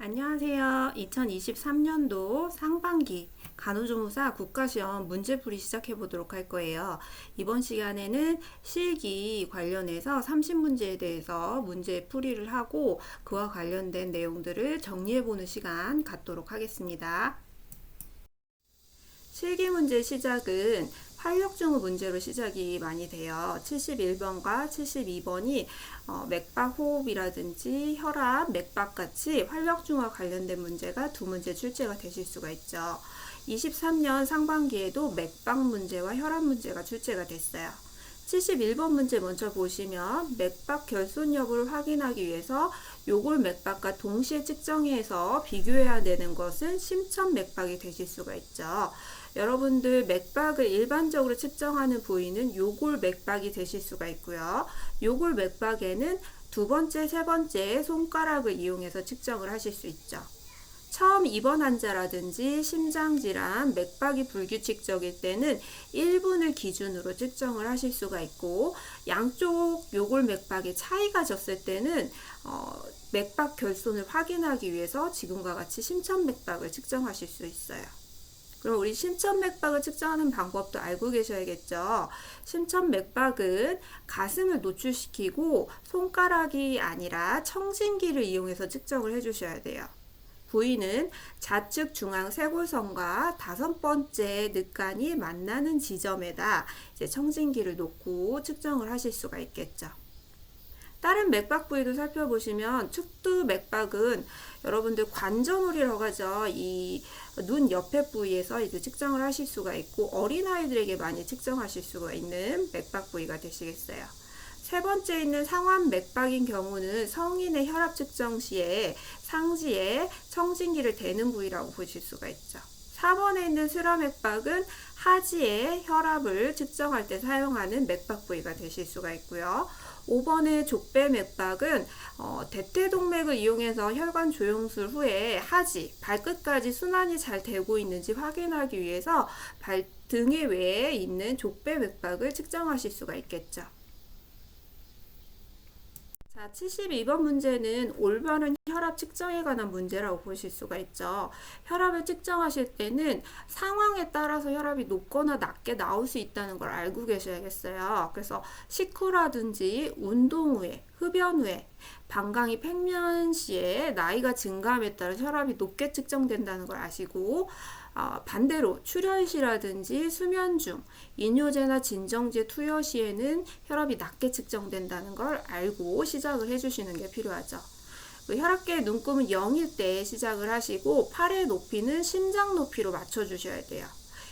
안녕하세요. 2023년도 상반기 간호조무사 국가시험 문제풀이 시작해 보도록 할 거예요. 이번 시간에는 실기 관련해서 30문제에 대해서 문제풀이를 하고 그와 관련된 내용들을 정리해 보는 시간 갖도록 하겠습니다. 실기 문제 시작은 활력증후 문제로 시작이 많이 돼요. 71번과 72번이 맥박호흡이라든지 혈압, 맥박같이 활력증후와 관련된 문제가 두 문제 출제가 되실 수가 있죠. 23년 상반기에도 맥박 문제와 혈압 문제가 출제가 됐어요. 71번 문제 먼저 보시면 맥박 결손 여부를 확인하기 위해서 요골 맥박과 동시에 측정해서 비교해야 되는 것은 심천 맥박이 되실 수가 있죠. 여러분들 맥박을 일반적으로 측정하는 부위는 요골 맥박이 되실 수가 있고요. 요골 맥박에는 두 번째, 세 번째 손가락을 이용해서 측정을 하실 수 있죠. 처음 입원 환자라든지 심장질환, 맥박이 불규칙적일 때는 1분을 기준으로 측정을 하실 수가 있고, 양쪽 요골 맥박의 차이가 졌을 때는 맥박 결손을 확인하기 위해서 지금과 같이 심천 맥박을 측정하실 수 있어요. 그럼 우리 심천 맥박을 측정하는 방법도 알고 계셔야겠죠. 심천 맥박은 가슴을 노출시키고 손가락이 아니라 청진기를 이용해서 측정을 해주셔야 돼요. 부위는 좌측 중앙 쇄골선과 다섯 번째 늑간이 만나는 지점에다 이제 청진기를 놓고 측정을 하실 수가 있겠죠. 다른 맥박 부위도 살펴보시면 측두 맥박은 여러분들 관저물이라고 하죠. 이 눈 옆에 부위에서 이제 측정을 하실 수가 있고 어린아이들에게 많이 측정하실 수가 있는 맥박 부위가 되시겠어요. 세 번째 있는 상완 맥박인 경우는 성인의 혈압 측정 시에 상지에 청진기를 대는 부위라고 보실 수가 있죠. 4번에 있는 슬화 맥박은 하지에 혈압을 측정할 때 사용하는 맥박 부위가 되실 수가 있고요. 5번의 족배 맥박은 대퇴동맥을 이용해서 혈관 조영술 후에 하지, 발끝까지 순환이 잘 되고 있는지 확인하기 위해서 등의 외에 있는 족배 맥박을 측정하실 수가 있겠죠. 자, 72번 문제는 올바른 혈압 측정에 관한 문제라고 보실 수가 있죠. 혈압을 측정하실 때는 상황에 따라서 혈압이 높거나 낮게 나올 수 있다는 걸 알고 계셔야겠어요. 그래서 식후라든지 운동 후에, 흡연 후에, 방광이 팽면 시에 나이가 증가함에 따라 혈압이 높게 측정된다는 걸 아시고, 반대로 출혈 시라든지 수면 중 이뇨제나 진정제 투여 시에는 혈압이 낮게 측정된다는 걸 알고 시작을 해주시는 게 필요하죠. 혈압계의 눈금은 0일 때 시작을 하시고 팔의 높이는 심장 높이로 맞춰주셔야 돼요.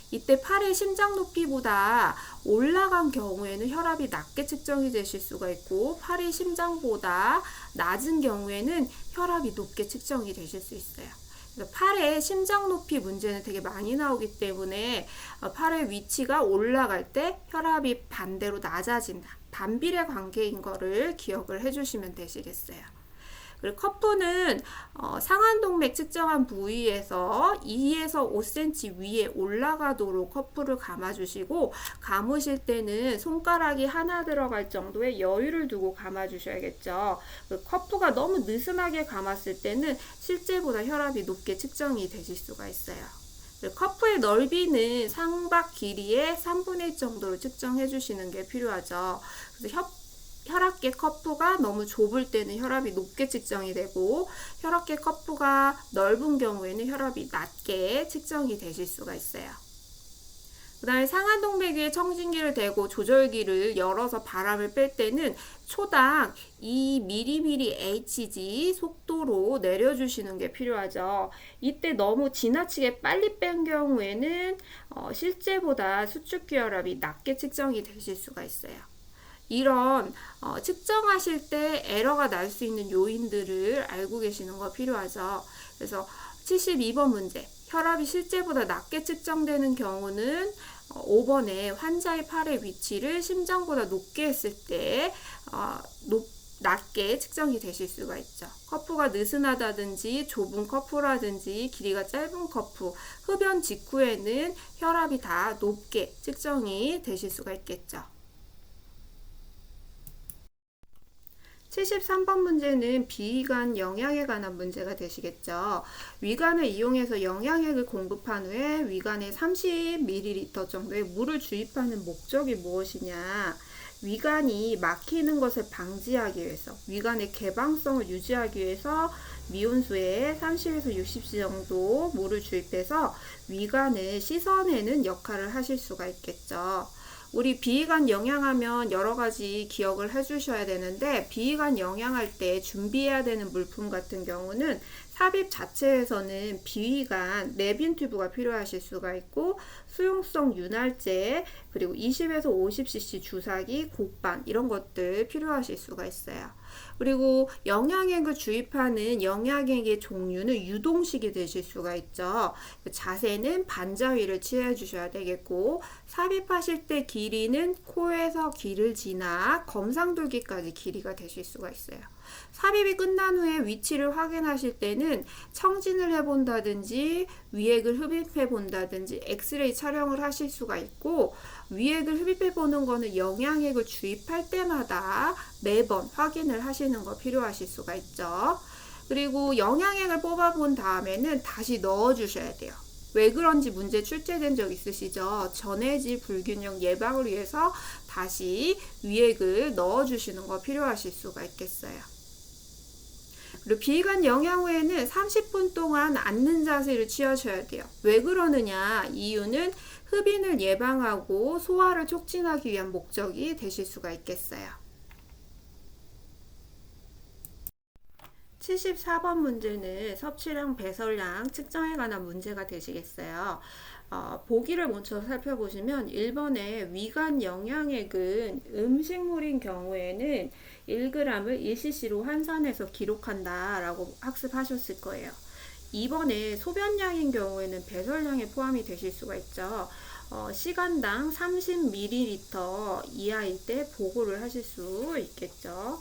이때 팔의 심장 높이보다 올라간 경우에는 혈압이 낮게 측정이 되실 수가 있고 팔의 심장보다 낮은 경우에는 혈압이 높게 측정이 되실 수 있어요. 팔의 심장 높이 문제는 되게 많이 나오기 때문에 팔의 위치가 올라갈 때 혈압이 반대로 낮아진다. 반비례 관계인 거를 기억을 해주시면 되시겠어요. 그리고 커프는 상완동맥 측정한 부위에서 2에서 5cm 위에 올라가도록 커프를 감아주시고 감으실 때는 손가락이 하나 들어갈 정도의 여유를 두고 감아주셔야겠죠. 커프가 너무 느슨하게 감았을 때는 실제보다 혈압이 높게 측정이 되실 수가 있어요. 커프의 넓이는 상박 길이의 3분의 1 정도로 측정해 주시는 게 필요하죠. 그래서 혈압계 커프가 너무 좁을 때는 혈압이 높게 측정이 되고 혈압계 커프가 넓은 경우에는 혈압이 낮게 측정이 되실 수가 있어요. 그 다음에 상완동맥 위에 청진기를 대고 조절기를 열어서 바람을 뺄 때는 초당 2mmHg 속도로 내려주시는 게 필요하죠. 이때 너무 지나치게 빨리 뺀 경우에는 실제보다 수축기 혈압이 낮게 측정이 되실 수가 있어요. 이런 측정하실 때 에러가 날 수 있는 요인들을 알고 계시는 거 필요하죠. 그래서 72번 문제 혈압이 실제보다 낮게 측정되는 경우는 5번에 환자의 팔의 위치를 심장보다 높게 했을 때 낮게 측정이 되실 수가 있죠. 커프가 느슨하다든지 좁은 커프라든지 길이가 짧은 커프, 흡연 직후에는 혈압이 다 높게 측정이 되실 수가 있겠죠. 73번 문제는 비위관 영양에 관한 문제가 되시겠죠. 위관을 이용해서 영양액을 공급한 후에 위관에 30ml 정도의 물을 주입하는 목적이 무엇이냐? 위관이 막히는 것을 방지하기 위해서, 위관의 개방성을 유지하기 위해서 미온수에 30에서 60cc 정도 물을 주입해서 위관을 씻어내는 역할을 하실 수가 있겠죠. 우리 비위관 영양하면 여러 가지 기억을 해주셔야 되는데, 비위관 영양할 때 준비해야 되는 물품 같은 경우는 삽입 자체에서는 비위관 내빈 튜브가 필요하실 수가 있고, 수용성 윤활제, 그리고 20에서 50cc 주사기, 곡반 이런 것들 필요하실 수가 있어요. 그리고 영양액을 주입하는 영양액의 종류는 유동식이 되실 수가 있죠. 자세는 반자위를 취해 주셔야 되겠고, 삽입하실 때 길이는 코에서 귀를 지나 검상돌기까지 길이가 되실 수가 있어요. 삽입이 끝난 후에 위치를 확인하실 때는 청진을 해본다든지 위액을 흡입해 본다든지 엑스레이 촬영을 하실 수가 있고, 위액을 흡입해 보는 거는 영양액을 주입할 때마다 매번 확인을 하시는 거 필요하실 수가 있죠. 그리고 영양액을 뽑아 본 다음에는 다시 넣어 주셔야 돼요. 왜 그런지 문제 출제된 적 있으시죠? 전해질 불균형 예방을 위해서 다시 위액을 넣어 주시는 거 필요하실 수가 있겠어요. 그리고 비위관 영양 후에는 30분 동안 앉는 자세를 취하셔야 돼요. 왜 그러느냐? 이유는 흡인을 예방하고 소화를 촉진하기 위한 목적이 되실 수가 있겠어요. 74번 문제는 섭취량, 배설량 측정에 관한 문제가 되시겠어요. 보기를 먼저 살펴보시면 1번에 위관 영양액은 음식물인 경우에는 1g을 1cc로 환산해서 기록한다 라고 학습하셨을 거예요. 2번에 소변량인 경우에는 배설량에 포함이 되실 수가 있죠. 시간당 30ml 이하일 때 보고를 하실 수 있겠죠.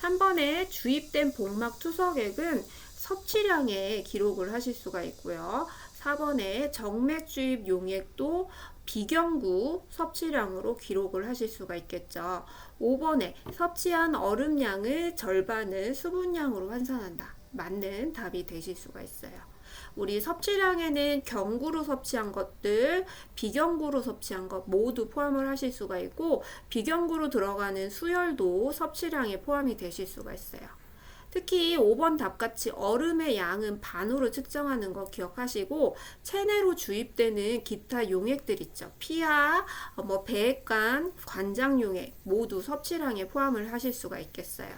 3번에 주입된 복막 투석액은 섭취량에 기록을 하실 수가 있고요. 4번에 정맥 주입 용액도 비경구 섭취량으로 기록을 하실 수가 있겠죠. 5번에 섭취한 얼음량의 절반을 수분량으로 환산한다. 맞는 답이 되실 수가 있어요. 우리 섭취량에는 경구로 섭취한 것들, 비경구로 섭취한 것 모두 포함을 하실 수가 있고, 비경구로 들어가는 수열도 섭취량에 포함이 되실 수가 있어요. 특히 5번 답같이 얼음의 양은 반으로 측정하는 거 기억하시고, 체내로 주입되는 기타 용액들 있죠. 피하, 배액관, 관장용액 모두 섭취량에 포함을 하실 수가 있겠어요.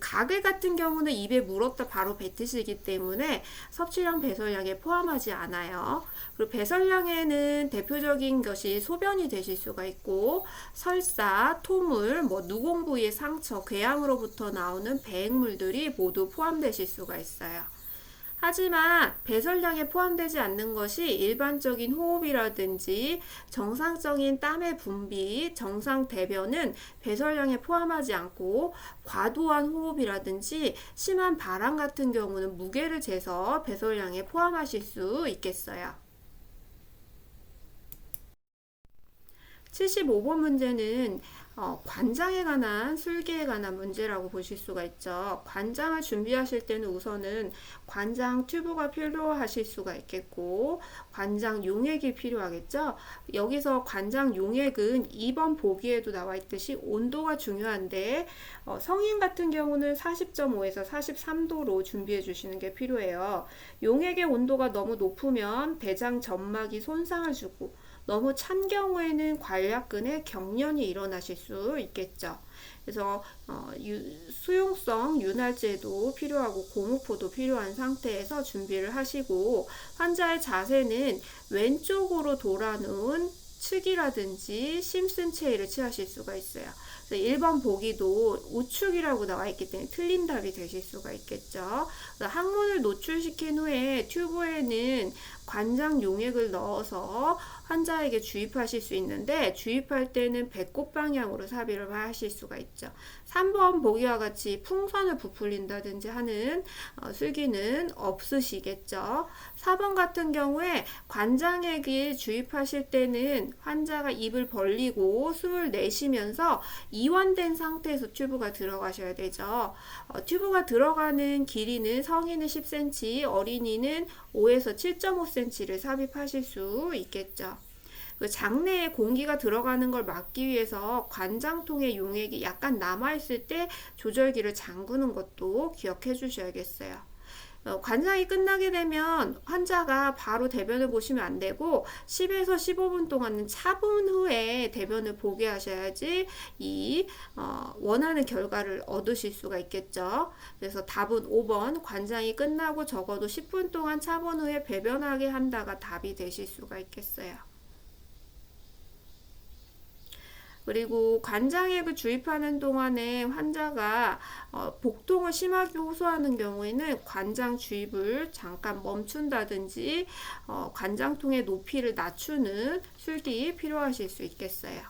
가글 같은 경우는 입에 물었다 바로 뱉으시기 때문에 섭취량, 배설량에 포함하지 않아요. 그리고 배설량에는 대표적인 것이 소변이 되실 수가 있고, 설사, 토물, 누공 부위의 상처, 궤양으로부터 나오는 배액물들이 모두 포함되실 수가 있어요. 하지만 배설량에 포함되지 않는 것이 일반적인 호흡이라든지 정상적인 땀의 분비, 정상 대변은 배설량에 포함하지 않고, 과도한 호흡이라든지 심한 발한 같은 경우는 무게를 재서 배설량에 포함하실 수 있겠어요. 75번 문제는 관장에 관한, 술계에 관한 문제라고 보실 수가 있죠. 관장을 준비하실 때는 우선은 관장 튜브가 필요하실 수가 있겠고, 관장 용액이 필요하겠죠. 여기서 관장 용액은 2번 보기에도 나와 있듯이 온도가 중요한데, 성인 같은 경우는 40.5에서 43도로 준비해 주시는 게 필요해요. 용액의 온도가 너무 높으면 대장 점막이 손상을 주고, 너무 찬 경우에는 관략근에 경련이 일어나실 수 있겠죠. 그래서 수용성 윤활제도 필요하고 고무포도 필요한 상태에서 준비를 하시고, 환자의 자세는 왼쪽으로 돌아놓은 측이라든지 심슨 체위를 취하실 수가 있어요. 1번 보기도 우측이라고 나와 있기 때문에 틀린 답이 되실 수가 있겠죠. 항문을 노출시킨 후에 튜브에는 관장 용액을 넣어서 환자에게 주입하실 수 있는데, 주입할 때는 배꼽 방향으로 삽입을 하실 수가 있죠. 3번 보기와 같이 풍선을 부풀린다든지 하는 술기는 없으시겠죠. 4번 같은 경우에 관장액을 주입하실 때는 환자가 입을 벌리고 숨을 내쉬면서 이완된 상태에서 튜브가 들어가셔야 되죠. 튜브가 들어가는 길이는 성인은 10cm, 어린이는 5에서 7.5cm를 삽입하실 수 있겠죠. 그 장내에 공기가 들어가는 걸 막기 위해서 관장통의 용액이 약간 남아있을 때 조절기를 잠그는 것도 기억해 주셔야겠어요. 관장이 끝나게 되면 환자가 바로 대변을 보시면 안 되고 10에서 15분 동안은 차분 후에 대변을 보게 하셔야지 원하는 결과를 얻으실 수가 있겠죠. 그래서 답은 5번 관장이 끝나고 적어도 10분 동안 차분 후에 배변하게 한다가 답이 되실 수가 있겠어요. 그리고 관장액을 주입하는 동안에 환자가 복통을 심하게 호소하는 경우에는 관장 주입을 잠깐 멈춘다든지 관장통의 높이를 낮추는 술기 필요하실 수 있겠어요.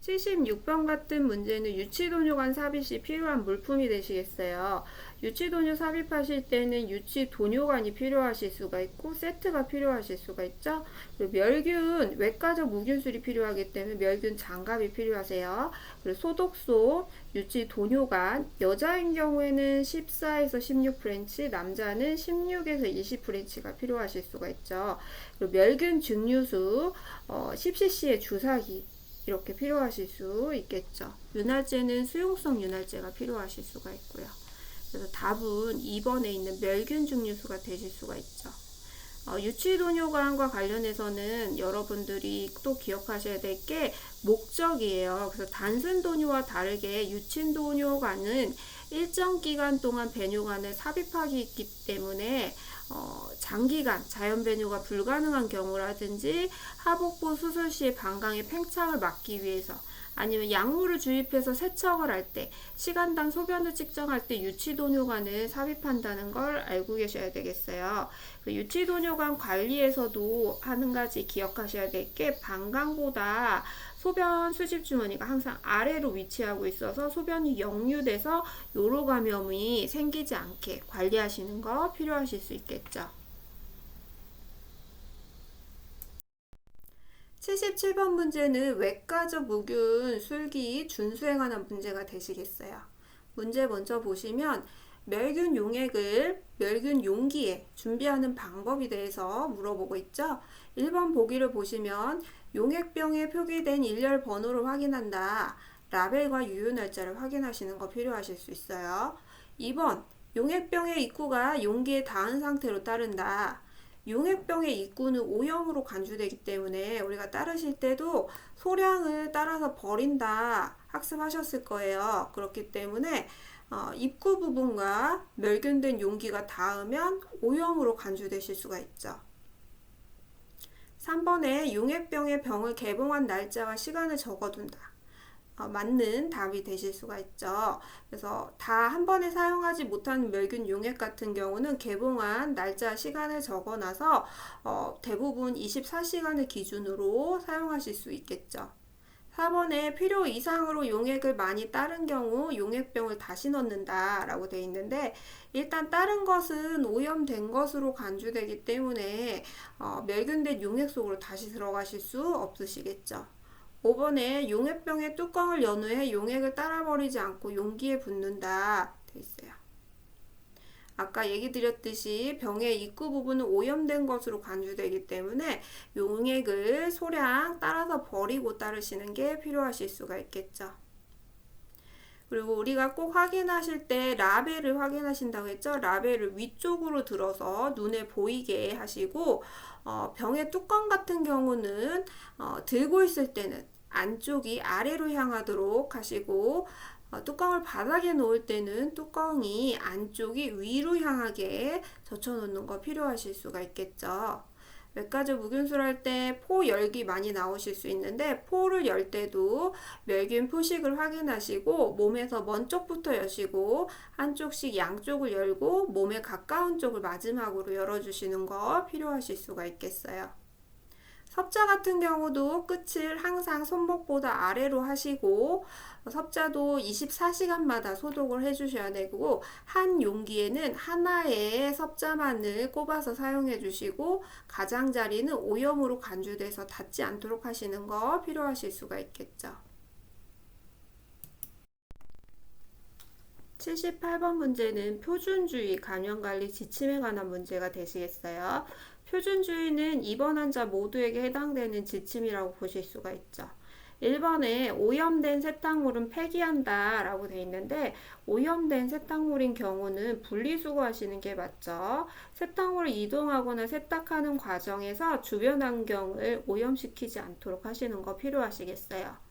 76번 같은 문제는 유치도뇨관 삽입이 필요한 물품이 되시겠어요. 유치도뇨 삽입하실 때는 유치도뇨관이 필요하실 수가 있고 세트가 필요하실 수가 있죠. 그리고 멸균, 외과적 무균술이 필요하기 때문에 멸균 장갑이 필요하세요. 그리고 소독소, 유치도뇨관, 여자인 경우에는 14에서 16프렌치, 남자는 16에서 20프렌치가 필요하실 수가 있죠. 그리고 멸균 증류수, 10cc의 주사기 이렇게 필요하실 수 있겠죠. 윤활제는 수용성 윤활제가 필요하실 수가 있고요. 그래서 답은 2번에 있는 멸균 증류수가 되실 수가 있죠. 유치도뇨관과 관련해서는 여러분들이 또 기억하셔야 될 게 목적이에요. 그래서 단순 도뇨와 다르게 유치도뇨관은 일정 기간 동안 배뇨관을 삽입하기 있기 때문에 장기간 자연 배뇨가 불가능한 경우라든지 하복부 수술 시에 방광의 팽창을 막기 위해서 아니면 약물을 주입해서 세척을 할 때 시간당 소변을 측정할 때 유치도뇨관을 삽입한다는 걸 알고 계셔야 되겠어요. 그 유치도뇨관 관리에서도 한 가지 기억하셔야 될 게 방광보다 소변 수집 주머니가 항상 아래로 위치하고 있어서 소변이 역류돼서 요로 감염이 생기지 않게 관리하시는 거 필요하실 수 있겠죠. 77번 문제는 외과적 무균 술기 준수에 관한 문제가 되시겠어요. 문제 먼저 보시면 멸균 용액을 멸균 용기에 준비하는 방법에 대해서 물어보고 있죠. 1번 보기를 보시면 용액병에 표기된 일렬 번호를 확인한다. 라벨과 유효 날짜를 확인하시는 거 필요하실 수 있어요. 2번 용액병의 입구가 용기에 닿은 상태로 따른다. 용액병의 입구는 O형으로 간주되기 때문에 우리가 따르실 때도 소량을 따라서 버린다 학습하셨을 거예요. 그렇기 때문에 입구 부분과 멸균된 용기가 닿으면 O형으로 간주되실 수가 있죠. 3번에 용액병의 병을 개봉한 날짜와 시간을 적어둔다. 맞는 답이 되실 수가 있죠. 그래서 다 한 번에 사용하지 못하는 멸균 용액 같은 경우는 개봉한 날짜 시간을 적어놔서 대부분 24시간을 기준으로 사용하실 수 있겠죠. 4번에 필요 이상으로 용액을 많이 따른 경우 용액병을 다시 넣는다 라고 되어 있는데 일단 따른 것은 오염된 것으로 간주되기 때문에 멸균된 용액 속으로 다시 들어가실 수 없으시겠죠. 5번에 용액병의 뚜껑을 연 후에 용액을 따라버리지 않고 용기에 붓는다 돼 있어요. 아까 얘기 드렸듯이 병의 입구 부분은 오염된 것으로 간주되기 때문에 용액을 소량 따라서 버리고 따르시는 게 필요하실 수가 있겠죠. 그리고 우리가 꼭 확인하실 때 라벨을 확인하신다고 했죠. 라벨을 위쪽으로 들어서 눈에 보이게 하시고 병의 뚜껑 같은 경우는 들고 있을 때는 안쪽이 아래로 향하도록 하시고 뚜껑을 바닥에 놓을 때는 뚜껑이 안쪽이 위로 향하게 젖혀 놓는 거 필요하실 수가 있겠죠. 외과적 무균술 할 때 포 열기 많이 나오실 수 있는데 포를 열 때도 멸균 표식을 확인하시고 몸에서 먼 쪽부터 여시고 한쪽씩 양쪽을 열고 몸에 가까운 쪽을 마지막으로 열어주시는 거 필요하실 수가 있겠어요. 섭자 같은 경우도 끝을 항상 손목보다 아래로 하시고 섭자도 24시간마다 소독을 해주셔야 되고 한 용기에는 하나의 섭자만을 꼽아서 사용해 주시고 가장자리는 오염으로 간주돼서 닿지 않도록 하시는 거 필요하실 수가 있겠죠. 78번 문제는 표준주의 간염관리 지침에 관한 문제가 되시겠어요. 표준주의는 입원 환자 모두에게 해당되는 지침이라고 보실 수가 있죠. 1번에 오염된 세탁물은 폐기한다 라고 되어 있는데 오염된 세탁물인 경우는 분리수거하시는 게 맞죠. 세탁물을 이동하거나 세탁하는 과정에서 주변 환경을 오염시키지 않도록 하시는 거 필요하시겠어요.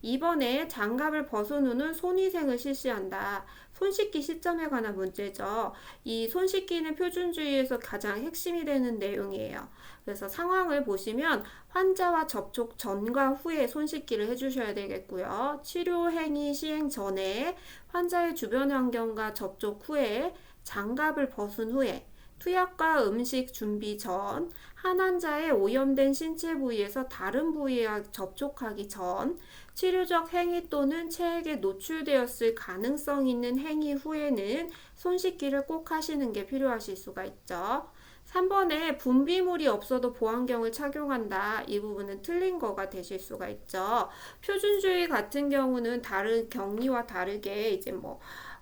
2번에 장갑을 벗은 후는 손위생을 실시한다. 손 씻기 시점에 관한 문제죠. 이 손 씻기는 표준주의에서 가장 핵심이 되는 내용이에요. 그래서 상황을 보시면 환자와 접촉 전과 후에 손 씻기를 해주셔야 되겠고요. 치료 행위 시행 전에, 환자의 주변 환경과 접촉 후에, 장갑을 벗은 후에, 투약과 음식 준비 전, 한 환자의 오염된 신체 부위에서 다른 부위와 접촉하기 전, 치료적 행위 또는 체액에 노출되었을 가능성 있는 행위 후에는 손 씻기를 꼭 하시는 게 필요하실 수가 있죠. 3번에 분비물이 없어도 보안경을 착용한다. 이 부분은 틀린 거가 되실 수가 있죠. 표준주의 같은 경우는 다른 격리와 다르게 이제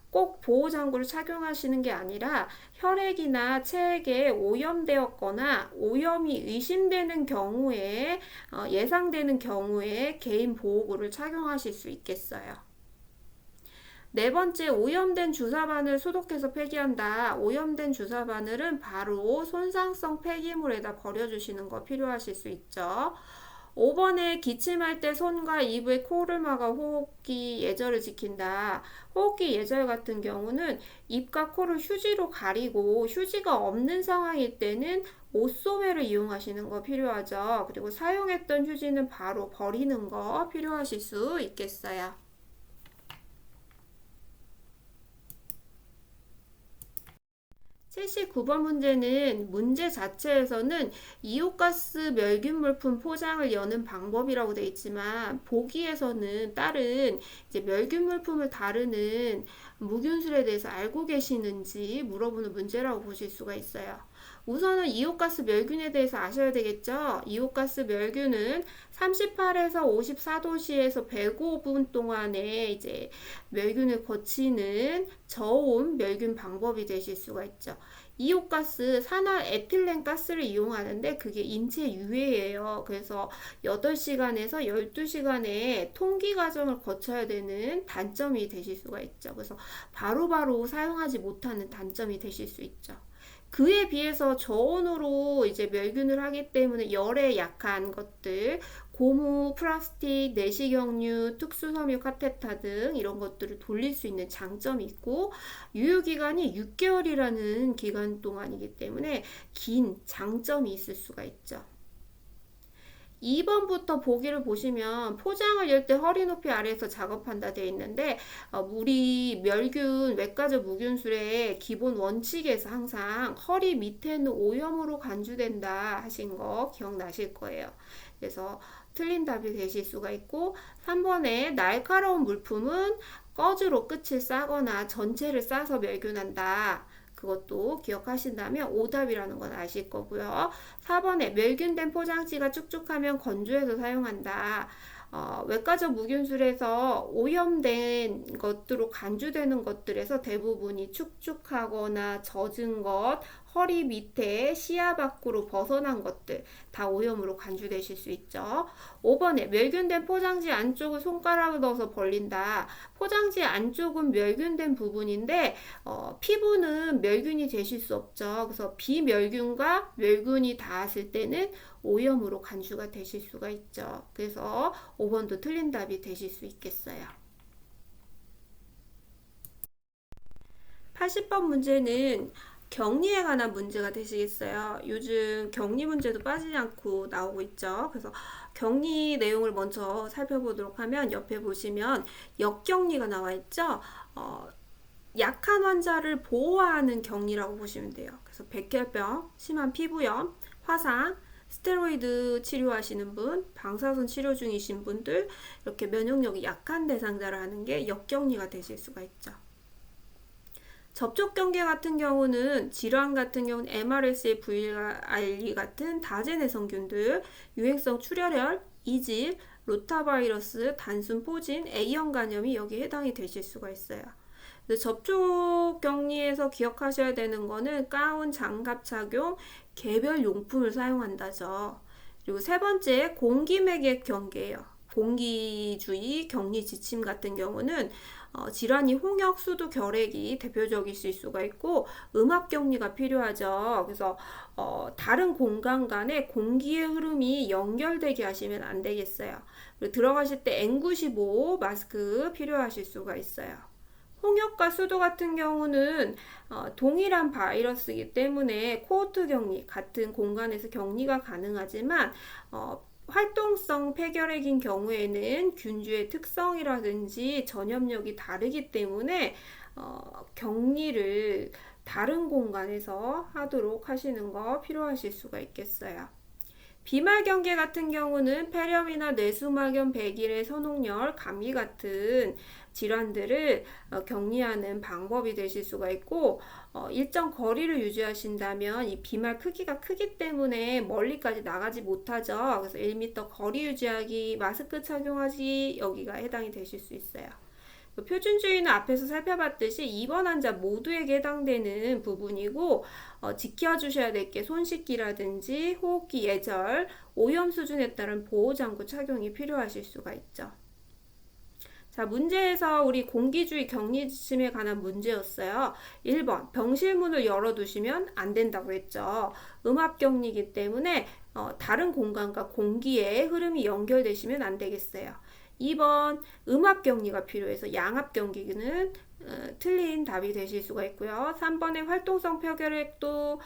꼭 보호장구를 착용하시는 게 아니라 혈액이나 체액에 오염되었거나 오염이 의심되는 경우에 예상되는 경우에 개인 보호구를 착용하실 수 있겠어요. 네 번째, 오염된 주사바늘 소독해서 폐기한다. 오염된 주사바늘은 바로 손상성 폐기물에다 버려주시는 거 필요하실 수 있죠. 5번에 기침할 때 손과 입을 코를 막아 호흡기 예절을 지킨다. 호흡기 예절 같은 경우는 입과 코를 휴지로 가리고 휴지가 없는 상황일 때는 옷소매를 이용하시는 거 필요하죠. 그리고 사용했던 휴지는 바로 버리는 거 필요하실 수 있겠어요. 79번 문제는 문제 자체에서는 이온가스 멸균 물품 포장을 여는 방법이라고 되어 있지만 보기에서는 다른 이제 멸균 물품을 다루는 무균술에 대해서 알고 계시는지 물어보는 문제라고 보실 수가 있어요. 우선은 이온가스 멸균에 대해서 아셔야 되겠죠. 이온가스 멸균은 38에서 54도씨에서 105분 동안에 이제 멸균을 거치는 저온 멸균 방법이 되실 수가 있죠. 이온가스 산화 에틸렌 가스를 이용하는데 그게 인체 유해예요. 그래서 8시간에서 12시간의 통기 과정을 거쳐야 되는 단점이 되실 수가 있죠. 그래서 바로바로 사용하지 못하는 단점이 되실 수 있죠. 그에 비해서 저온으로 이제 멸균을 하기 때문에 열에 약한 것들, 고무, 플라스틱, 내시경류, 특수섬유 카테타 등 이런 것들을 돌릴 수 있는 장점이 있고 유효기간이 6개월이라는 기간 동안이기 때문에 긴 장점이 있을 수가 있죠. 2번부터 보기를 보시면 포장을 열 때 허리 높이 아래에서 작업한다 되어 있는데 우리 멸균 외과적 무균술의 기본 원칙에서 항상 허리 밑에는 오염으로 간주된다 하신 거 기억나실 거예요. 그래서 틀린 답이 되실 수가 있고 3번에 날카로운 물품은 꺼즈로 끝을 싸거나 전체를 싸서 멸균한다. 그것도 기억하신다면 오답이라는 건 아실 거고요. 4번에 멸균된 포장지가 축축하면 건조해서 사용한다. 외과적 무균술에서 오염된 것으로 간주되는 것들에서 대부분이 축축하거나 젖은 것, 허리 밑에 시야 밖으로 벗어난 것들 다 오염으로 간주되실 수 있죠. 5번에 멸균된 포장지 안쪽을 손가락을 넣어서 벌린다. 포장지 안쪽은 멸균된 부분인데 피부는 멸균이 되실 수 없죠. 그래서 비멸균과 멸균이 닿았을 때는 오염으로 간주가 되실 수가 있죠. 그래서 5번도 틀린 답이 되실 수 있겠어요. 80번 문제는 격리에 관한 문제가 되시겠어요. 요즘 격리 문제도 빠지지 않고 나오고 있죠. 그래서 격리 내용을 먼저 살펴보도록 하면 옆에 보시면 역격리가 나와 있죠. 약한 환자를 보호하는 격리라고 보시면 돼요. 그래서 백혈병, 심한 피부염, 화상, 스테로이드 치료하시는 분, 방사선 치료 중이신 분들, 이렇게 면역력이 약한 대상자를 하는 게 역격리가 되실 수가 있죠. 접촉 경계 같은 경우는 질환 같은 경우는 MRSA, VRE 같은 다제내성균들, 유행성 출혈혈, 이질, 로타바이러스, 단순 포진, A형 간염이 여기에 해당이 되실 수가 있어요. 접촉 격리에서 기억하셔야 되는 거는 가운, 장갑 착용, 개별 용품을 사용한다죠. 그리고 세 번째, 공기맥의 경계예요. 공기주의 격리 지침 같은 경우는 질환이 홍역, 수두, 결핵이 대표적일 수가 있고 음압 격리가 필요하죠. 그래서 다른 공간 간에 공기의 흐름이 연결되게 하시면 안 되겠어요. 그리고 들어가실 때 N95 마스크 필요하실 수가 있어요. 홍역과 수도 같은 경우는 동일한 바이러스이기 때문에 코호트 격리, 같은 공간에서 격리가 가능하지만 활동성 폐결핵인 경우에는 균주의 특성이라든지 전염력이 다르기 때문에 격리를 다른 공간에서 하도록 하시는 거 필요하실 수가 있겠어요. 비말 경계 같은 경우는 폐렴이나 뇌수막염, 백일의 선홍열, 감기 같은 질환들을 격리하는 방법이 되실 수가 있고 일정 거리를 유지하신다면 이 비말 크기가 크기 때문에 멀리까지 나가지 못하죠. 그래서 1m 거리 유지하기, 마스크 착용하기 여기가 해당이 되실 수 있어요. 표준주의는 앞에서 살펴봤듯이 입원 환자 모두에게 해당되는 부분이고 지켜주셔야 될 게 손 씻기라든지 호흡기 예절, 오염 수준에 따른 보호장구 착용이 필요하실 수가 있죠. 자, 문제에서 우리 공기주의 격리 지침에 관한 문제였어요. 1번, 병실 문을 열어두시면 안 된다고 했죠. 음압 격리이기 때문에 다른 공간과 공기의 흐름이 연결되시면 안 되겠어요. 2번, 음압 격리가 필요해서 양압 격리는 틀린 답이 되실 수가 있고요. 3번의 활동성 폐결핵도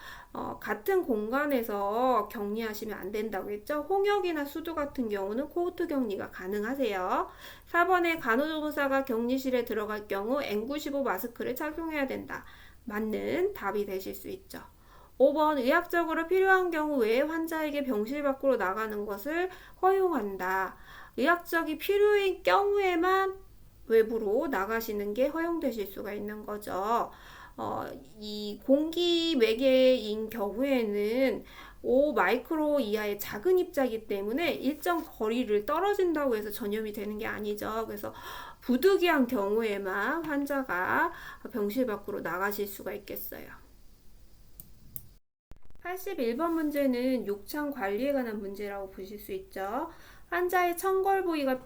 같은 공간에서 격리하시면 안 된다고 했죠. 홍역이나 수두 같은 경우는 코호트 격리가 가능하세요. 4번의 간호조무사가 격리실에 들어갈 경우 N95 마스크를 착용해야 된다. 맞는 답이 되실 수 있죠. 5번, 의학적으로 필요한 경우 외에 환자에게 병실 밖으로 나가는 것을 허용한다. 의학적이 필요인 경우에만 외부로 나가시는 게 허용되실 수가 있는 거죠. 이 공기 매개인 경우에는 5 마이크로 이하의 작은 입자이기 때문에 일정 거리를 떨어진다고 해서 전염이 되는 게 아니죠. 그래서 부득이한 경우에만 환자가 병실 밖으로 나가실 수가 있겠어요. 81번 문제는 욕창 관리에 관한 문제라고 보실 수 있죠. 환자의 천걸 부위가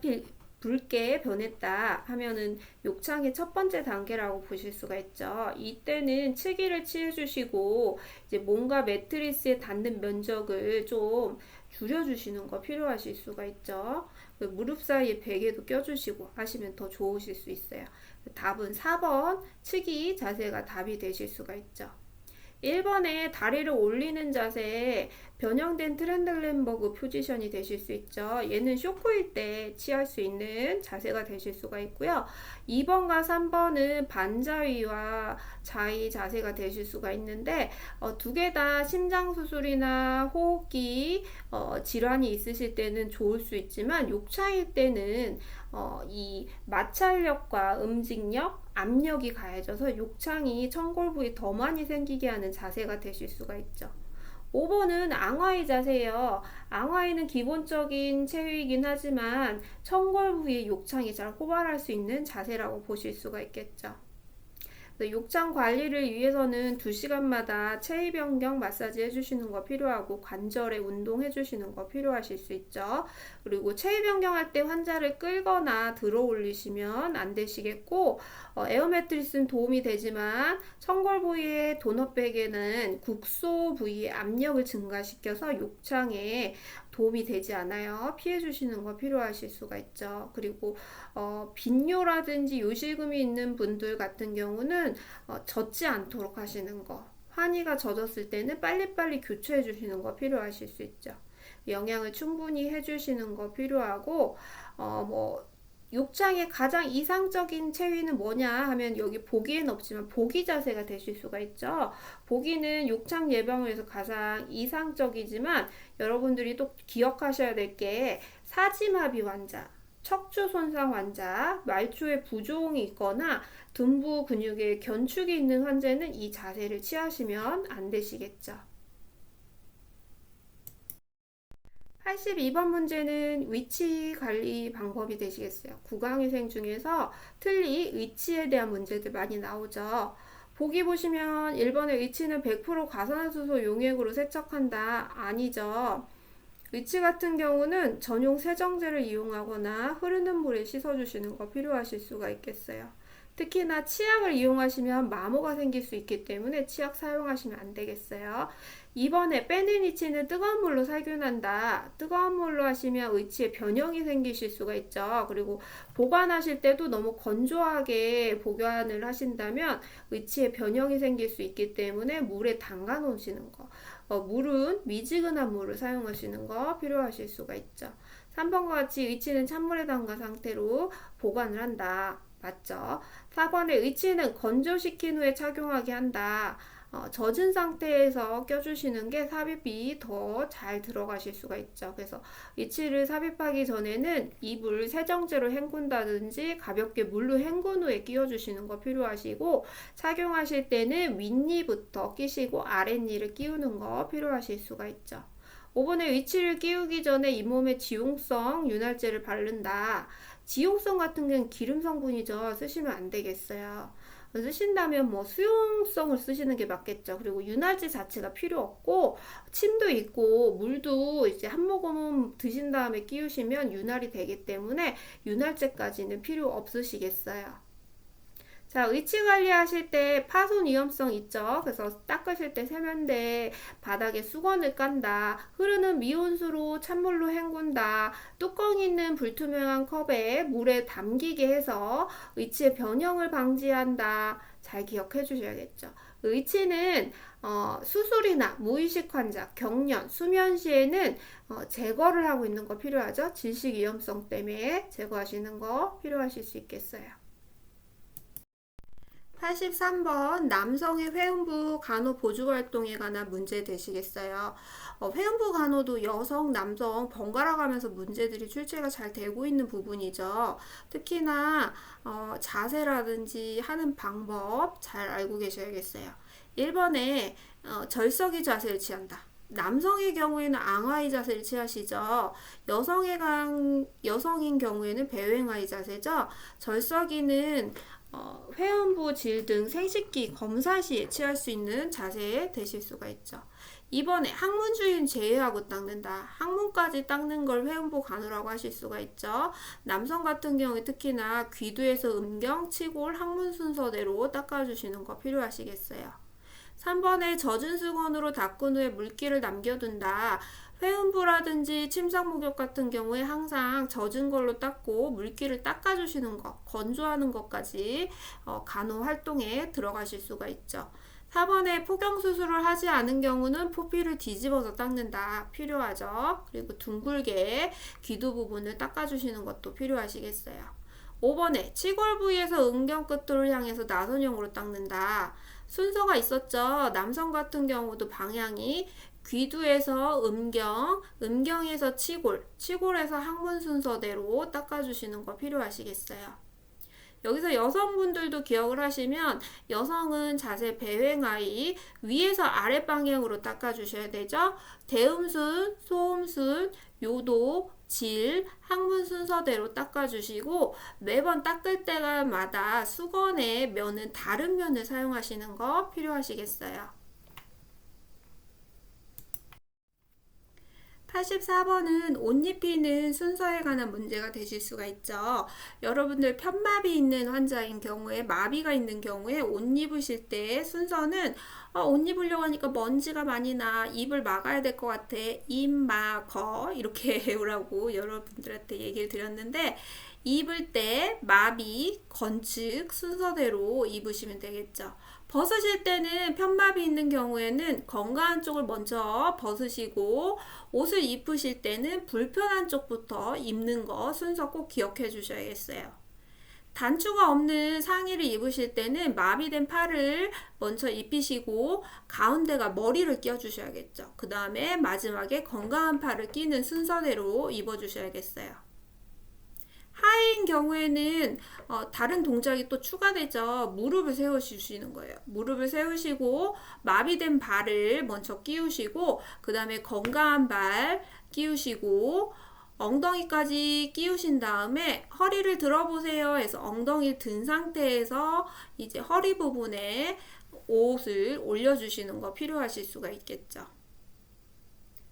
붉게 변했다 하면은 욕창의 첫 번째 단계라고 보실 수가 있죠. 이때는 치기를 취해주시고 이제 몸과 매트리스에 닿는 면적을 좀 줄여주시는 거 필요하실 수가 있죠. 무릎 사이에 베개도 껴주시고 하시면 더 좋으실 수 있어요. 답은 4번 치기 자세가 답이 되실 수가 있죠. 1번에 다리를 올리는 자세에 변형된 트렌들렌버그 포지션이 되실 수 있죠. 얘는 쇼크일 때 취할 수 있는 자세가 되실 수가 있고요. 2번과 3번은 반자위와 자위 자세가 되실 수가 있는데 두 개 다 심장수술이나 호흡기 질환이 있으실 때는 좋을 수 있지만 욕창일 때는 이 마찰력과 음직력, 압력이 가해져서 욕창이 천골 부위 더 많이 생기게 하는 자세가 되실 수가 있죠. 5번은 앙하이 자세예요. 앙하이는 기본적인 체위이긴 하지만 천골 부위의 욕창이 잘 호발할 수 있는 자세라고 보실 수가 있겠죠. 욕창 관리를 위해서는 2시간마다 체위 변경 마사지 해주시는 거 필요하고 관절에 운동해 주시는 거 필요하실 수 있죠. 그리고 체위 변경할 때 환자를 끌거나 들어 올리시면 안 되시겠고 에어 매트리스는 도움이 되지만 천골 부위의 도넛백에는 국소 부위의 압력을 증가시켜서 욕창에 도움이 되지 않아요. 피해 주시는 거 필요하실 수가 있죠. 그리고 빈뇨라든지 요실금이 있는 분들 같은 경우는 젖지 않도록 하시는 거. 환희가 젖었을 때는 빨리빨리 교체해 주시는 거 필요하실 수 있죠. 영양을 충분히 해 주시는 거 필요하고 욕창의 가장 이상적인 체위는 뭐냐 하면 여기 보기에는 없지만 보기 자세가 되실 수가 있죠. 보기는 욕창 예방을 위해서 가장 이상적이지만 여러분들이 또 기억하셔야 될 게 사지마비 환자, 척추 손상 환자, 말초에 부종이 있거나 둔부 근육에 견축이 있는 환자는 이 자세를 취하시면 안 되시겠죠. 82번 문제는 위치 관리 방법이 되시겠어요. 구강위생 중에서 틀니, 위치에 대한 문제들 많이 나오죠. 보기 보시면 1번의 위치는 100% 과산화수소 용액으로 세척한다. 아니죠. 위치 같은 경우는 전용 세정제를 이용하거나 흐르는 물에 씻어주시는 거 필요하실 수가 있겠어요. 특히나 치약을 이용하시면 마모가 생길 수 있기 때문에 치약 사용하시면 안 되겠어요. 2번에 빼낸 위치는 뜨거운 물로 살균한다. 뜨거운 물로 하시면 의치에 변형이 생기실 수가 있죠. 그리고 보관하실 때도 너무 건조하게 보관을 하신다면 의치에 변형이 생길 수 있기 때문에 물에 담가 놓으시는 거. 물은 미지근한 물을 사용하시는 거 필요하실 수가 있죠. 3번과 같이 의치는 찬물에 담가 상태로 보관을 한다. 맞죠? 4번의 의치는 건조시킨 후에 착용하게 한다. 젖은 상태에서 껴주시는 게 삽입이 더 잘 들어가실 수가 있죠. 그래서 위치를 삽입하기 전에는 이불 세정제로 헹군다든지 가볍게 물로 헹군 후에 끼워주시는 거 필요하시고 착용하실 때는 윗니부터 끼시고 아랫니를 끼우는 거 필요하실 수가 있죠. 5번에 위치를 끼우기 전에 잇몸에 지용성 윤활제를 바른다. 지용성 같은 경우는 기름 성분이죠. 쓰시면 안 되겠어요. 쓰신다면 뭐 수용성을 쓰시는 게 맞겠죠. 그리고 윤활제 자체가 필요 없고 침도 있고 물도 이제 한 모금 드신 다음에 끼우시면 윤활이 되기 때문에 윤활제까지는 필요 없으시겠어요. 자, 의치 관리하실 때 파손 위험성 있죠. 그래서 닦으실 때 세면대 바닥에 수건을 깐다. 흐르는 미온수로 찬물로 헹군다. 뚜껑 있는 불투명한 컵에 물에 담기게 해서 의치의 변형을 방지한다. 잘 기억해 주셔야겠죠. 의치는 수술이나 무의식 환자, 경련, 수면 시에는 제거를 하고 있는 거 필요하죠. 질식 위험성 때문에 제거하시는 거 필요하실 수 있겠어요. 83번 남성의 회음부 간호 보조 활동에 관한 문제 되시겠어요. 회음부 간호도 여성, 남성 번갈아 가면서 문제들이 출제가 잘 되고 있는 부분이죠. 특히나 자세라든지 하는 방법 잘 알고 계셔야겠어요. 1번에 절석이 자세를 취한다. 남성의 경우에는 앙하이 자세를 취하시죠. 여성인 경우에는 배횡하이 자세죠. 절석이는 회음부 질 등 생식기 검사 시에 취할 수 있는 자세에 되실 수가 있죠. 이번에 항문 주위는 제외하고 닦는다. 항문까지 닦는 걸 회음부 간호라고 하실 수가 있죠. 남성 같은 경우에 특히나 귀두에서 음경, 치골, 항문 순서대로 닦아주시는 거 필요하시겠어요. 3번에 젖은 수건으로 닦은 후에 물기를 남겨둔다. 회음부라든지 침상 목욕 같은 경우에 항상 젖은 걸로 닦고 물기를 닦아주시는 것, 건조하는 것까지 간호 활동에 들어가실 수가 있죠. 4번에 포경수술을 하지 않은 경우는 포피를 뒤집어서 닦는다. 필요하죠. 그리고 둥글게 귀두 부분을 닦아주시는 것도 필요하시겠어요. 5번에 치골 부위에서 음경 끝을 향해서 나선형으로 닦는다. 순서가 있었죠. 남성 같은 경우도 방향이 귀두에서 음경, 음경에서 치골, 치골에서 항문 순서대로 닦아주시는 거 필요하시겠어요. 여기서 여성분들도 기억을 하시면 여성은 자세 배횡하이 위에서 아랫 방향으로 닦아주셔야 되죠. 대음순, 소음순, 요도, 질, 항문 순서대로 닦아주시고 매번 닦을 때마다 수건의 면은 다른 면을 사용하시는 거 필요하시겠어요. 84번은 옷 입히는 순서에 관한 문제가 되실 수가 있죠. 여러분들 편마비 있는 환자인 경우에 마비가 있는 경우에 옷 입으실 때 순서는 옷 입으려고 하니까 먼지가 많이 나 입을 막아야 될 것 같아 입, 마, 거 이렇게 외우라고 여러분들한테 얘기를 드렸는데 입을 때 마비, 건측 순서대로 입으시면 되겠죠. 벗으실 때는 편마비 있는 경우에는 건강한 쪽을 먼저 벗으시고 옷을 입으실 때는 불편한 쪽부터 입는 거 순서 꼭 기억해 주셔야겠어요. 단추가 없는 상의를 입으실 때는 마비된 팔을 먼저 입히시고 가운데가 머리를 끼워주셔야겠죠. 그 다음에 마지막에 건강한 팔을 끼는 순서대로 입어주셔야겠어요. 하의인 경우에는 다른 동작이 또 추가되죠. 무릎을 세우시는 거예요. 무릎을 세우시고 마비된 발을 먼저 끼우시고 그 다음에 건강한 발 끼우시고 엉덩이까지 끼우신 다음에 허리를 들어보세요 해서 엉덩이를 든 상태에서 이제 허리 부분에 옷을 올려주시는 거 필요하실 수가 있겠죠.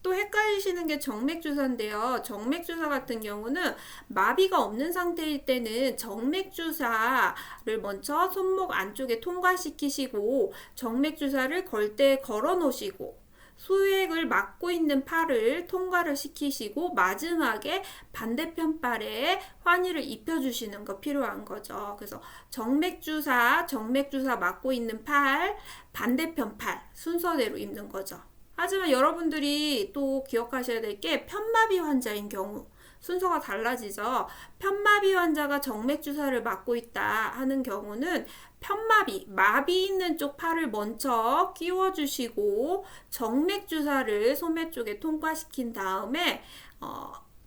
또 헷갈리시는 게 정맥주사인데요. 정맥주사 같은 경우는 마비가 없는 상태일 때는 정맥주사를 먼저 손목 안쪽에 통과시키시고 정맥주사를 걸 때 걸어 놓으시고 수액을 막고 있는 팔을 통과를 시키시고 마지막에 반대편 팔에 환희를 입혀주시는 거 필요한 거죠. 그래서 정맥주사 막고 있는 팔, 반대편 팔 순서대로 입는 거죠. 하지만 여러분들이 또 기억하셔야 될 게 편마비 환자인 경우 순서가 달라지죠. 편마비 환자가 정맥주사를 맞고 있다 하는 경우는 마비 있는 쪽 팔을 먼저 끼워주시고 정맥주사를 소매 쪽에 통과시킨 다음에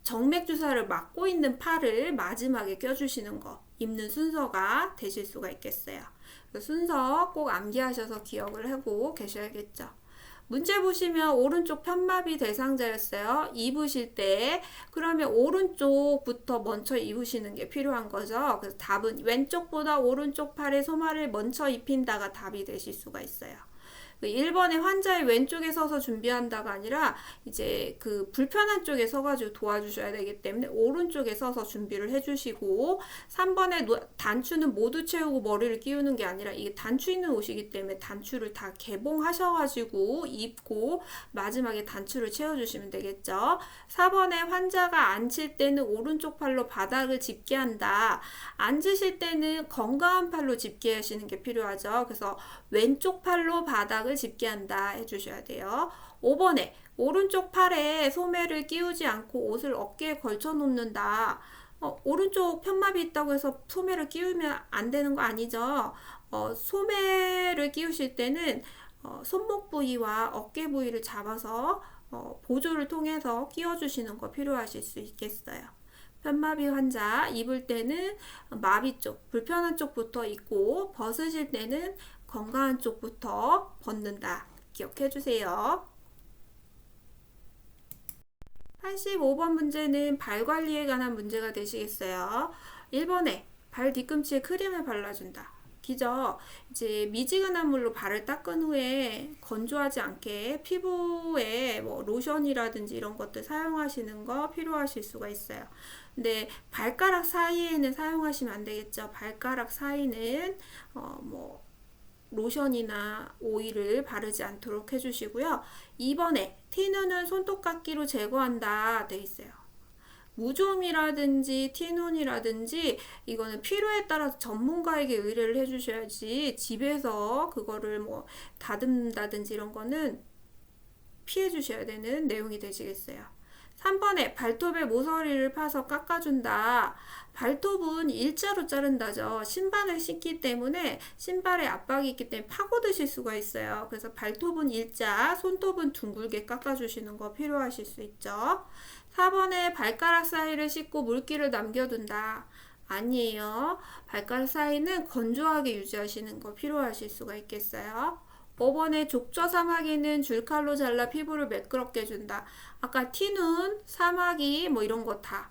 정맥주사를 맞고 있는 팔을 마지막에 껴주시는 거 입는 순서가 되실 수가 있겠어요. 그 순서 꼭 암기하셔서 기억을 하고 계셔야겠죠. 문제 보시면 오른쪽 편마비 대상자였어요. 입으실 때 그러면 오른쪽부터 먼저 입으시는 게 필요한 거죠. 그래서 답은 왼쪽보다 오른쪽 팔에 소마를 먼저 입힌다가 답이 되실 수가 있어요. 1번에 환자의 왼쪽에 서서 준비한다가 아니라 이제 그 불편한 쪽에 서가지고 도와주셔야 되기 때문에 오른쪽에 서서 준비를 해주시고 3번에 단추는 모두 채우고 머리를 끼우는 게 아니라 이게 단추 있는 옷이기 때문에 단추를 다 개봉하셔가지고 입고 마지막에 단추를 채워주시면 되겠죠. 4번에 환자가 앉힐 때는 오른쪽 팔로 바닥을 짚게 한다. 앉으실 때는 건강한 팔로 짚게 하시는 게 필요하죠. 그래서 왼쪽 팔로 바닥을 짚게 한다 해주셔야 돼요. 5번에 오른쪽 팔에 소매를 끼우지 않고 옷을 어깨에 걸쳐 놓는다. 오른쪽 편마비 있다고 해서 소매를 끼우면 안 되는 거 아니죠. 소매를 끼우실 때는 손목 부위와 어깨 부위를 잡아서 보조를 통해서 끼워주시는 거 필요하실 수 있겠어요. 편마비 환자 입을 때는 마비 쪽, 불편한 쪽부터 입고 벗으실 때는 건강한 쪽부터 벗는다. 기억해 주세요. 85번 문제는 발 관리에 관한 문제가 되시겠어요. 1번에 발 뒤꿈치에 크림을 발라준다. 기죠. 이제 미지근한 물로 발을 닦은 후에 건조하지 않게 피부에 뭐 로션이라든지 이런 것들 사용하시는 거 필요하실 수가 있어요. 근데 발가락 사이에는 사용하시면 안 되겠죠. 발가락 사이는 로션이나 오일을 바르지 않도록 해주시고요. 2번에 티눈은 손톱깎이로 제거한다 돼 있어요. 무좀이라든지 티눈이라든지 이거는 필요에 따라서 전문가에게 의뢰를 해주셔야지 집에서 그거를 다듬다든지 이런 거는 피해 주셔야 되는 내용이 되시겠어요. 3번에 발톱에 모서리를 파서 깎아준다. 발톱은 일자로 자른다죠. 신발을 신기 때문에 신발에 압박이 있기 때문에 파고드실 수가 있어요. 그래서 발톱은 일자, 손톱은 둥글게 깎아주시는 거 필요하실 수 있죠. 4번에 발가락 사이를 씻고 물기를 남겨둔다. 아니에요. 발가락 사이는 건조하게 유지하시는 거 필요하실 수가 있겠어요. 5번에 족저 사마귀는 줄칼로 잘라 피부를 매끄럽게 해준다. 아까 티눈, 사마귀 이런 거 다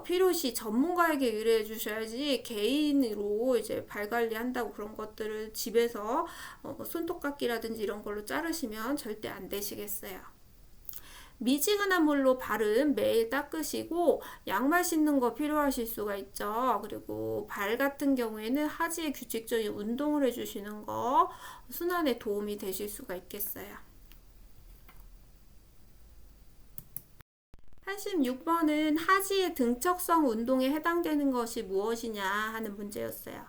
필요시 전문가에게 의뢰해 주셔야지 개인으로 이제 발 관리한다고 그런 것들을 집에서 손톱깎이라든지 이런 걸로 자르시면 절대 안 되시겠어요. 미지근한 물로 발은 매일 닦으시고 양말 신는 거 필요하실 수가 있죠. 그리고 발 같은 경우에는 하지에 규칙적인 운동을 해주시는 거 순환에 도움이 되실 수가 있겠어요. 86번은 하지의 등척성 운동에 해당되는 것이 무엇이냐 하는 문제였어요.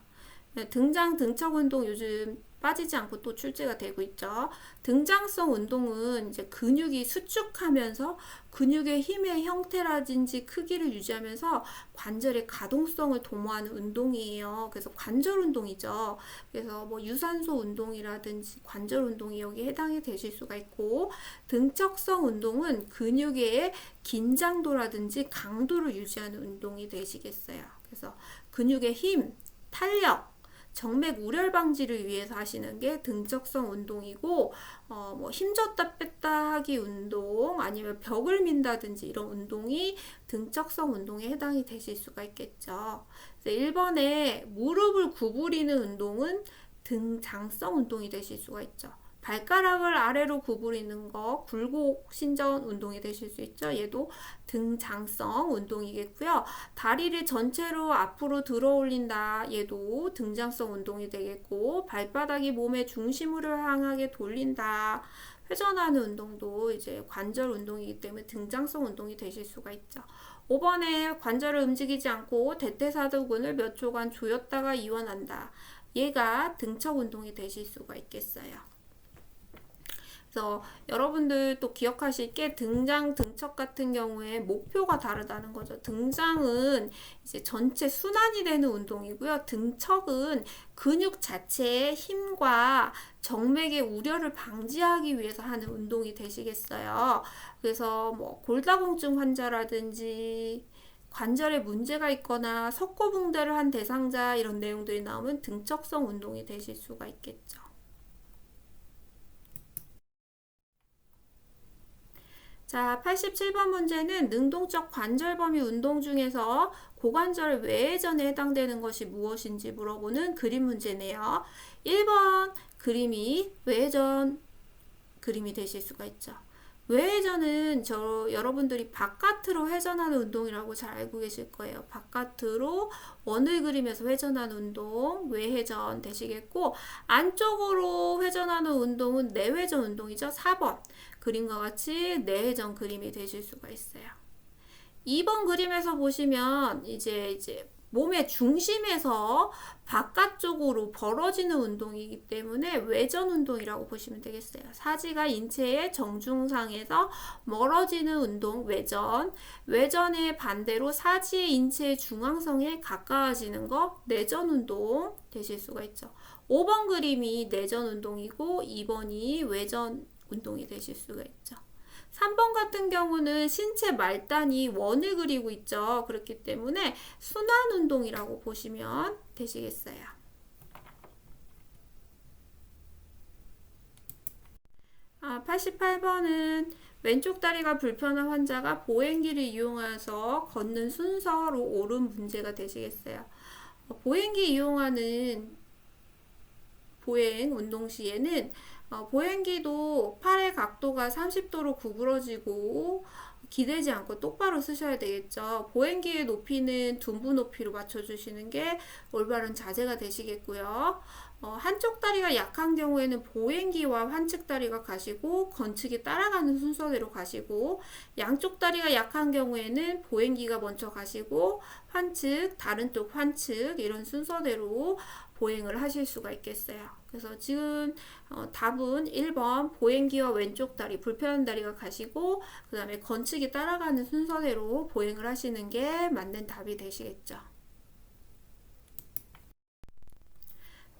등장 등척 운동 요즘 빠지지 않고 또 출제가 되고 있죠. 등장성 운동은 이제 근육이 수축하면서 근육의 힘의 형태라든지 크기를 유지하면서 관절의 가동성을 도모하는 운동이에요. 그래서 관절 운동이죠. 그래서 뭐 유산소 운동이라든지 관절 운동이 여기에 해당이 되실 수가 있고, 등척성 운동은 근육의 긴장도라든지 강도를 유지하는 운동이 되시겠어요. 그래서 근육의 힘, 탄력, 정맥 우열 방지를 위해서 하시는 게 등척성 운동이고, 뭐 힘줬다 뺐다 하기 운동 아니면 벽을 민다든지 이런 운동이 등척성 운동에 해당이 되실 수가 있겠죠. 1번에 무릎을 구부리는 운동은 등장성 운동이 되실 수가 있죠. 발가락을 아래로 구부리는 거 굴곡 신전 운동이 되실 수 있죠. 얘도 등장성 운동이겠고요. 다리를 전체로 앞으로 들어 올린다. 얘도 등장성 운동이 되겠고, 발바닥이 몸의 중심으로 향하게 돌린다. 회전하는 운동도 이제 관절 운동이기 때문에 등장성 운동이 되실 수가 있죠. 5번에 관절을 움직이지 않고 대퇴사두근을 몇 초간 조였다가 이완한다. 얘가 등척 운동이 되실 수가 있겠어요. 그래서 여러분들 또 기억하실 게 등장, 등척 같은 경우에 목표가 다르다는 거죠. 등장은 이제 전체 순환이 되는 운동이고요. 등척은 근육 자체의 힘과 정맥의 우려를 방지하기 위해서 하는 운동이 되시겠어요. 그래서 뭐 골다공증 환자라든지 관절에 문제가 있거나 석고붕대를 한 대상자 이런 내용들이 나오면 등척성 운동이 되실 수가 있겠죠. 자, 87번 문제는 능동적 관절 범위 운동 중에서 고관절 외회전에 해당되는 것이 무엇인지 물어보는 그림 문제네요. 1번 그림이 외회전 그림이 되실 수가 있죠. 외회전은 여러분들이 바깥으로 회전하는 운동이라고 잘 알고 계실 거예요. 바깥으로 원을 그리면서 회전하는 운동, 외회전 되시겠고, 안쪽으로 회전하는 운동은 내회전 운동이죠. 4번 그림과 같이 내회전 그림이 되실 수가 있어요. 2번 그림에서 보시면 이제 몸의 중심에서 바깥쪽으로 벌어지는 운동이기 때문에 외전 운동이라고 보시면 되겠어요. 사지가 인체의 정중상에서 멀어지는 운동, 외전. 외전의 반대로 사지의 인체의 중앙성에 가까워지는 거, 내전 운동 되실 수가 있죠. 5번 그림이 내전 운동이고 2번이 외전 운동이 되실 수가 있죠. 3번 같은 경우는 신체 말단이 원을 그리고 있죠. 그렇기 때문에 순환 운동이라고 보시면 되시겠어요. 88번은 왼쪽 다리가 불편한 환자가 보행기를 이용해서 걷는 순서로 옳은 문제가 되시겠어요. 보행기 이용하는 보행 운동 시에는 보행기도 팔의 각도가 30도로 구부러지고 기대지 않고 똑바로 쓰셔야 되겠죠. 보행기의 높이는 둔부 높이로 맞춰주시는 게 올바른 자세가 되시겠고요. 한쪽 다리가 약한 경우에는 보행기와 환측 다리가 가시고 건축이 따라가는 순서대로 가시고, 양쪽 다리가 약한 경우에는 보행기가 먼저 가시고 환측, 다른 쪽 환측 이런 순서대로 보행을 하실 수가 있겠어요. 그래서 지금 답은 1번 보행기와 왼쪽 다리, 불편한 다리가 가시고 그 다음에 건축이 따라가는 순서대로 보행을 하시는 게 맞는 답이 되시겠죠.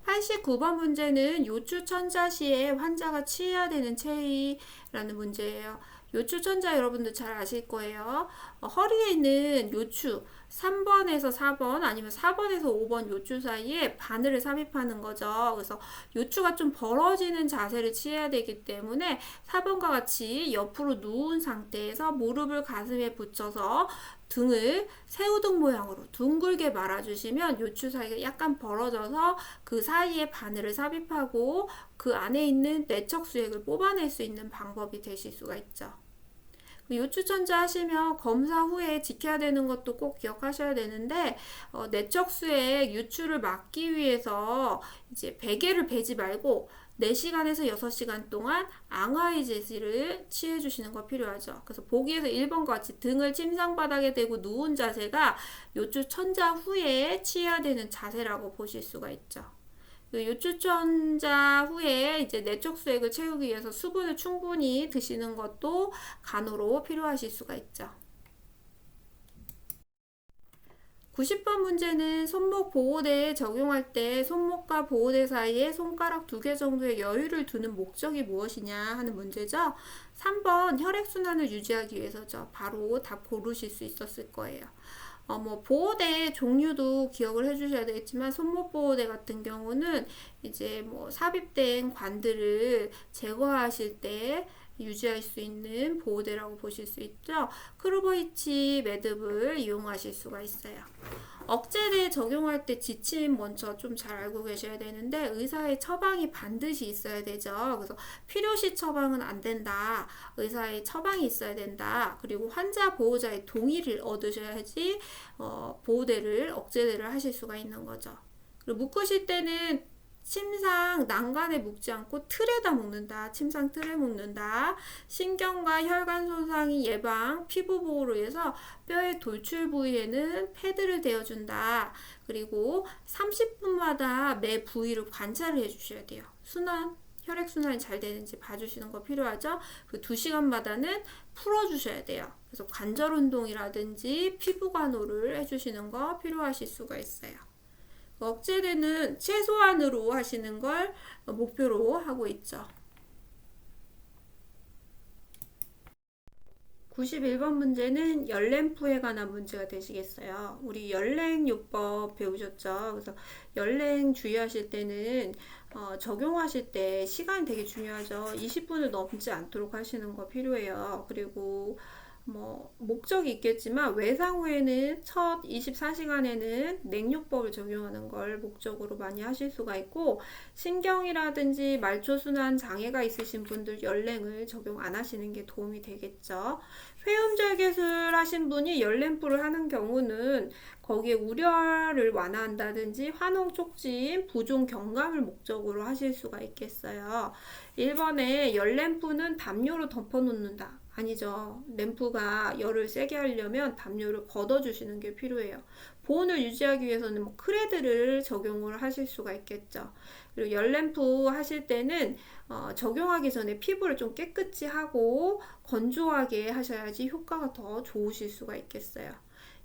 89번 문제는 요추천자 시에 환자가 취해야 되는 체위라는 문제예요. 요추천자 여러분들 잘 아실 거예요. 허리에 있는 요추 3번에서 4번 아니면 4번에서 5번 요추 사이에 바늘을 삽입하는 거죠. 그래서 요추가 좀 벌어지는 자세를 취해야 되기 때문에 4번과 같이 옆으로 누운 상태에서 무릎을 가슴에 붙여서 등을 새우등 모양으로 둥글게 말아주시면 요추 사이가 약간 벌어져서 그 사이에 바늘을 삽입하고 그 안에 있는 내척 수액을 뽑아낼 수 있는 방법이 되실 수가 있죠. 요추천자 하시면 검사 후에 지켜야 되는 것도 꼭 기억하셔야 되는데, 내척 수액 유추를 막기 위해서 이제 베개를 베지 말고 4시간에서 6시간 동안 앙하이 제시를 취해 주시는 거 필요하죠. 그래서 보기에서 1번과 같이 등을 침상바닥에 대고 누운 자세가 요추 천자 후에 취해야 되는 자세라고 보실 수가 있죠. 요추 천자 후에 이제 내적 수액을 채우기 위해서 수분을 충분히 드시는 것도 간호로 필요하실 수가 있죠. 90번 문제는 손목 보호대에 적용할 때 손목과 보호대 사이에 손가락 2개 정도의 여유를 두는 목적이 무엇이냐 하는 문제죠. 3번 혈액순환을 유지하기 위해서죠. 바로 답 고르실 수 있었을 거예요. 보호대 종류도 기억을 해주셔야 되겠지만 손목 보호대 같은 경우는 이제 삽입된 관들을 제거하실 때 유지할 수 있는 보호대라고 보실 수 있죠. 크루버히치 매듭을 이용하실 수가 있어요. 억제대 적용할 때 지침 먼저 좀 잘 알고 계셔야 되는데 의사의 처방이 반드시 있어야 되죠. 그래서 필요시 처방은 안 된다. 의사의 처방이 있어야 된다. 그리고 환자 보호자의 동의를 얻으셔야지 보호대를 억제대를 하실 수가 있는 거죠. 그리고 묶으실 때는 침상 난간에 묶지 않고 틀에다 묶는다. 침상 틀에 묶는다. 신경과 혈관 손상이 예방, 피부 보호를 위해서 뼈의 돌출 부위에는 패드를 대어준다. 그리고 30분마다 매 부위를 관찰을 해주셔야 돼요. 혈액순환이 잘 되는지 봐주시는 거 필요하죠. 그 2시간마다는 풀어주셔야 돼요. 그래서 관절 운동이라든지 피부 간호를 해주시는 거 필요하실 수가 있어요. 억제대는 최소한으로 하시는 걸 목표로 하고 있죠. 91번 문제는 열램프에 관한 문제가 되시겠어요. 우리 열랭요법 배우셨죠? 그래서 열랭 주의하실 때는 적용하실 때 시간이 되게 중요하죠. 20분을 넘지 않도록 하시는 거 필요해요. 그리고 목적이 있겠지만 외상 후에는 첫 24시간에는 냉요법을 적용하는 걸 목적으로 많이 하실 수가 있고 신경이라든지 말초순환 장애가 있으신 분들 열랭을 적용 안 하시는 게 도움이 되겠죠. 회음절개술 하신 분이 열램프를 하는 경우는 거기에 우려를 완화한다든지 환홍 촉진, 부종 경감을 목적으로 하실 수가 있겠어요. 1번에 열램프는 담요로 덮어놓는다. 아니죠. 램프가 열을 세게 하려면 담요를 걷어주시는 게 필요해요. 보온을 유지하기 위해서는 크레드를 적용을 하실 수가 있겠죠. 그리고 열램프 하실 때는 적용하기 전에 피부를 좀 깨끗이 하고 건조하게 하셔야지 효과가 더 좋으실 수가 있겠어요.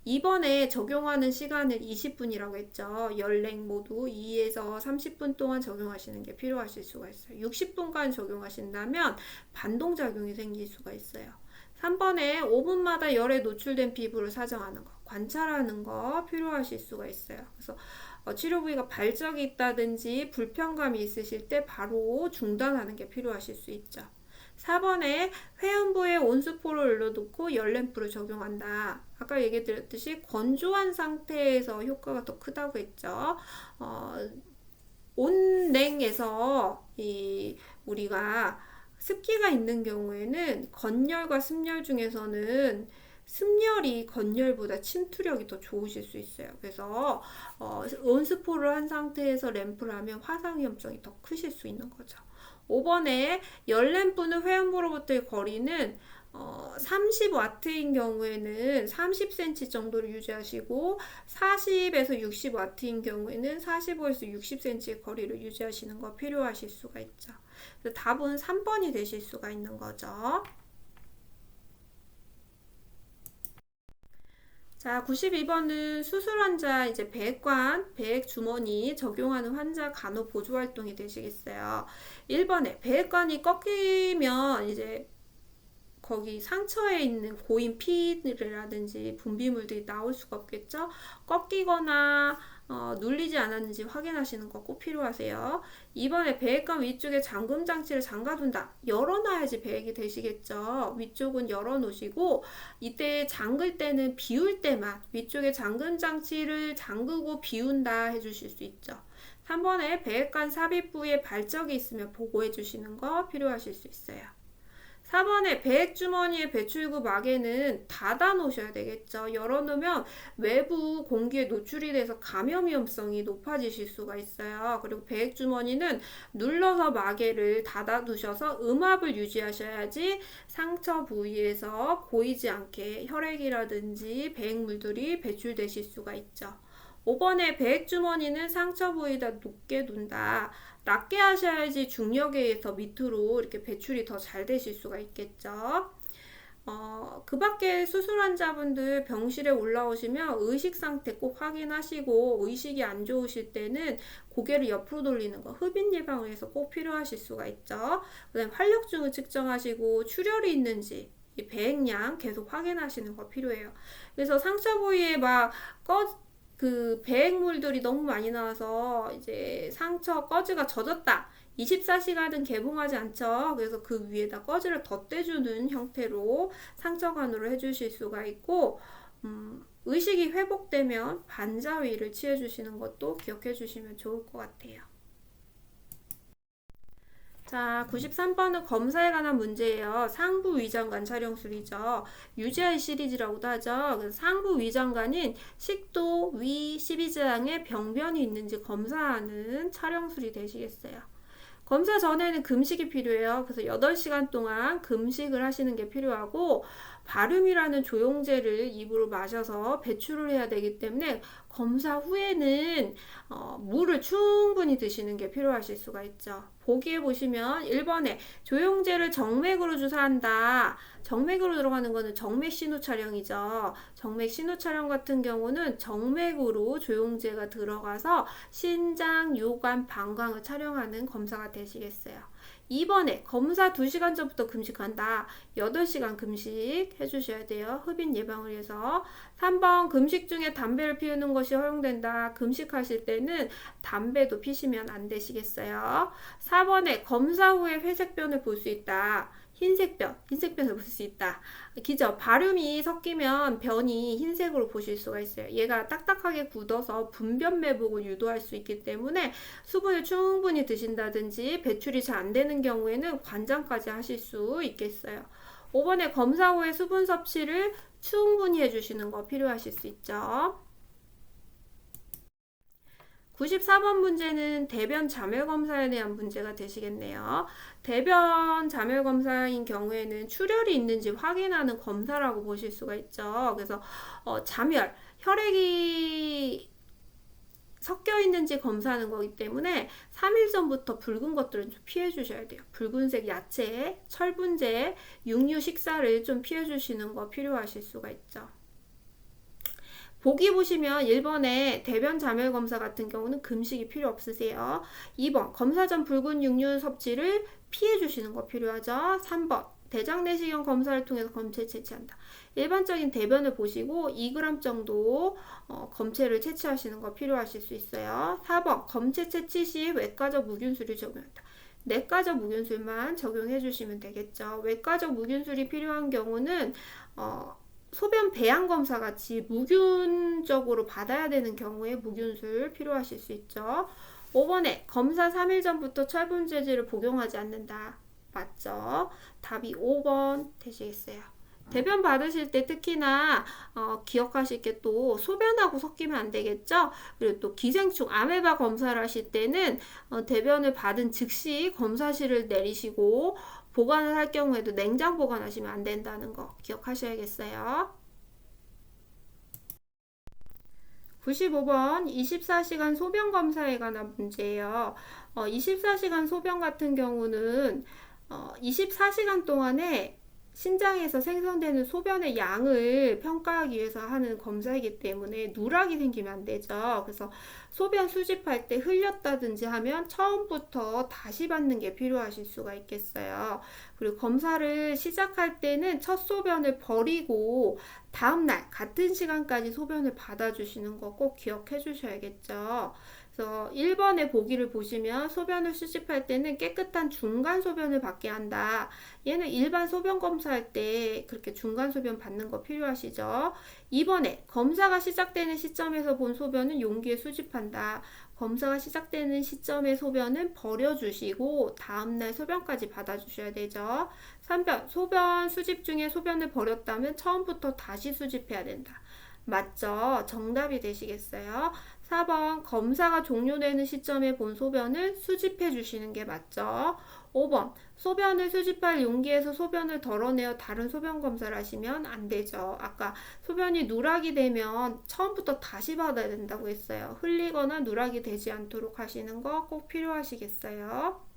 이번에 적용하는 시간을 20분이라고 했죠. 열랭 모두 2에서 30분 동안 적용하시는 게 필요하실 수가 있어요. 60분간 적용하신다면 반동작용이 생길 수가 있어요. 3번에 5분마다 열에 노출된 피부를 사정하는 거, 관찰하는 거 필요하실 수가 있어요. 그래서 치료 부위가 발적이 있다든지 불편감이 있으실 때 바로 중단하는 게 필요하실 수 있죠. 4번에 회음부에 온수포를 올려놓고 열램프를 적용한다. 아까 얘기 드렸듯이 건조한 상태에서 효과가 더 크다고 했죠. 온냉에서 우리가 습기가 있는 경우에는 건열과 습열 중에서는 습열이 건열보다 침투력이 더 좋으실 수 있어요. 그래서 온스포를 한 상태에서 램프를 하면 화상 위험성이 더 크실 수 있는 거죠. 5번에 열램프는 회음부로부터의 거리는 30W인 경우에는 30cm 정도를 유지하시고 40에서 60W인 경우에는 45에서 60cm의 거리를 유지하시는 거 필요하실 수가 있죠. 그래서 답은 3번이 되실 수가 있는 거죠. 자, 92번은 수술 환자 이제 배액관, 배액 주머니 적용하는 환자 간호 보조 활동이 되시겠어요. 1번에 배액관이 꺾이면 이제 거기 상처에 있는 고인 피라든지 분비물들이 나올 수가 없겠죠. 꺾이거나 눌리지 않았는지 확인하시는 거 꼭 필요하세요. 2번에 배액관 위쪽에 잠금 장치를 잠가둔다. 열어놔야지 배액이 되시겠죠. 위쪽은 열어놓으시고 이때 잠글 때는 비울 때만 위쪽에 잠금 장치를 잠그고 비운다 해주실 수 있죠. 3번에 배액관 삽입 부위에 발적이 있으면 보고해 주시는 거 필요하실 수 있어요. 4번에 배액주머니의 배출구 막에는 닫아 놓으셔야 되겠죠. 열어놓으면 외부 공기에 노출이 돼서 감염 위험성이 높아지실 수가 있어요. 그리고 배액주머니는 눌러서 마개를 닫아 두셔서 음압을 유지하셔야지 상처 부위에서 고이지 않게 혈액이라든지 배액물들이 배출되실 수가 있죠. 5번에 배액주머니는 상처 부위에다 높게 둔다. 낮게 하셔야지 중력에 의해서 밑으로 이렇게 배출이 더 잘 되실 수가 있겠죠. 그 밖에 수술 환자분들 병실에 올라오시면 의식 상태 꼭 확인하시고, 의식이 안 좋으실 때는 고개를 옆으로 돌리는 거, 흡인 예방을 위해서 꼭 필요하실 수가 있죠. 그 다음에 활력증을 측정하시고 출혈이 있는지 이 배액량 계속 확인하시는 거 필요해요. 그래서 상처 부위에 그 배액물들이 너무 많이 나와서 이제 상처 꺼즈가 젖었다. 24시간은 개봉하지 않죠. 그래서 그 위에다 꺼즈를 덧대주는 형태로 상처관으로 해주실 수가 있고, 의식이 회복되면 반자위를 취해주시는 것도 기억해 주시면 좋을 것 같아요. 자, 93번은 검사에 관한 문제예요. 상부 위장관 촬영술이죠. UGI 시리즈라고도 하죠. 그래서 상부 위장관인 식도, 위, 십이지장에 병변이 있는지 검사하는 촬영술이 되시겠어요. 검사 전에는 금식이 필요해요. 그래서 8시간 동안 금식을 하시는 게 필요하고, 바름이라는 조영제를 입으로 마셔서 배출을 해야 되기 때문에 검사 후에는 물을 충분히 드시는 게 필요하실 수가 있죠. 보기에 보시면 1번에 조영제를 정맥으로 주사한다. 정맥으로 들어가는 거는 정맥 신호 촬영이죠. 정맥 신호 촬영 같은 경우는 정맥으로 조영제가 들어가서 신장, 요관, 방광을 촬영하는 검사가 되시겠어요. 2번에 검사 2시간 전부터 금식한다. 8시간 금식 해주셔야 돼요. 흡인 예방을 위해서. 3번 금식 중에 담배를 피우는 것이 허용된다. 금식하실 때는 담배도 피시면 안 되시겠어요. 4번에 검사 후에 회색변을 볼 수 있다. 흰색변을 볼 수 있다. 기죠? 바름이 섞이면 변이 흰색으로 보실 수가 있어요. 얘가 딱딱하게 굳어서 분변 매복을 유도할 수 있기 때문에 수분을 충분히 드신다든지 배출이 잘 안 되는 경우에는 관장까지 하실 수 있겠어요. 5번에 검사 후에 수분 섭취를 충분히 해주시는 거 필요하실 수 있죠. 94번 문제는 대변 자멸 검사에 대한 문제가 되시겠네요. 대변 자멸 검사인 경우에는 출혈이 있는지 확인하는 검사라고 보실 수가 있죠. 그래서 자멸, 혈액이 섞여 있는지 검사하는 거기 때문에 3일 전부터 붉은 것들은 좀 피해 주셔야 돼요. 붉은색 야채, 철분제, 육류 식사를 좀 피해 주시는 거 필요하실 수가 있죠. 보기 보시면 1번에 대변 자멸 검사 같은 경우는 금식이 필요 없으세요. 2번 검사 전 붉은 육류 섭취를 피해 주시는 거 필요하죠. 3번 대장 내시경 검사를 통해서 검체 채취한다. 일반적인 대변을 보시고 2g 정도 검체를 채취하시는 거 필요하실 수 있어요. 4번 검체 채취 시 외과적 무균술이 적용한다. 내과적 무균술만 적용해 주시면 되겠죠. 외과적 무균술이 필요한 경우는 소변 배양 검사 같이 무균적으로 받아야 되는 경우에 무균술 필요하실 수 있죠. 5번에 검사 3일 전부터 철분 제제를 복용하지 않는다. 맞죠? 답이 5번 되시겠어요. 대변 받으실 때 특히나 기억하실 게 또 소변하고 섞이면 안 되겠죠? 그리고 또 기생충 아메바 검사를 하실 때는 대변을 받은 즉시 검사실을 내리시고 보관을 할 경우에도 냉장 보관하시면 안 된다는 거 기억하셔야겠어요. 95번 24시간 소변 검사에 관한 문제예요. 24시간 소변 같은 경우는 24시간 동안에 신장에서 생성되는 소변의 양을 평가하기 위해서 하는 검사이기 때문에 누락이 생기면 안 되죠. 그래서 소변 수집할 때 흘렸다든지 하면 처음부터 다시 받는 게 필요하실 수가 있겠어요. 그리고 검사를 시작할 때는 첫 소변을 버리고 다음날 같은 시간까지 소변을 받아주시는 거 꼭 기억해 주셔야겠죠. 그래서 1번의 보기를 보시면 소변을 수집할 때는 깨끗한 중간 소변을 받게 한다. 얘는 일반 소변 검사할 때 그렇게 중간 소변 받는 거 필요하시죠. 2번에 검사가 시작되는 시점에서 본 소변은 용기에 수집한다. 검사가 시작되는 시점의 소변은 버려주시고 다음날 소변까지 받아주셔야 되죠. 3번, 소변 수집 중에 소변을 버렸다면 처음부터 다시 수집해야 된다. 맞죠? 정답이 되시겠어요? 4번, 검사가 종료되는 시점에 본 소변을 수집해 주시는 게 맞죠? 5번, 소변을 수집할 용기에서 소변을 덜어내어 다른 소변 검사를 하시면 안 되죠. 아까 소변이 누락이 되면 처음부터 다시 받아야 된다고 했어요. 흘리거나 누락이 되지 않도록 하시는 거 꼭 필요하시겠어요?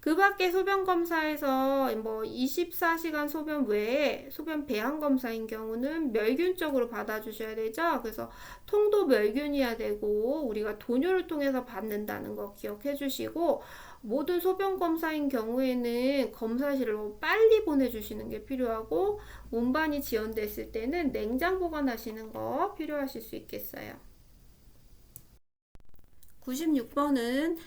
그 밖에 소변 검사에서 뭐 24시간 소변 외에 소변 배양 검사인 경우는 멸균적으로 받아주셔야 되죠. 그래서 통도 멸균이어야 되고 우리가 돈유를 통해서 받는다는 거 기억해 주시고 모든 소변 검사인 경우에는 검사실로 빨리 보내주시는 게 필요하고 운반이 지연됐을 때는 냉장 보관하시는 거 필요하실 수 있겠어요. 96번은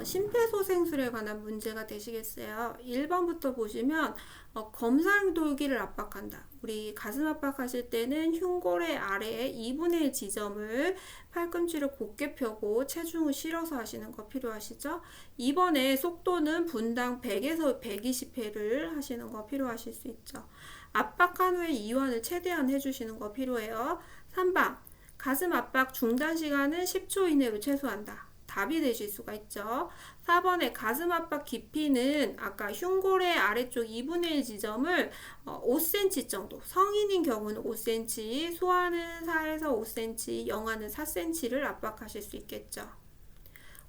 심폐소생술에 관한 문제가 되시겠어요. 1번부터 보시면 검상돌기를 압박한다. 우리 가슴 압박하실 때는 흉골의 아래에 2분의 1 지점을 팔꿈치를 곧게 펴고 체중을 실어서 하시는 거 필요하시죠? 2번에 속도는 분당 100에서 120회를 하시는 거 필요하실 수 있죠. 압박한 후에 이완을 최대한 해주시는 거 필요해요. 3번 가슴 압박 중단 시간은 10초 이내로 최소한다. 답이 되실 수가 있죠. 4번에 가슴 압박 깊이는 아까 흉골의 아래쪽 2분의 1 지점을 5cm 정도, 성인인 경우는 5cm, 소아는 4에서 5cm, 영아는 4cm를 압박하실 수 있겠죠.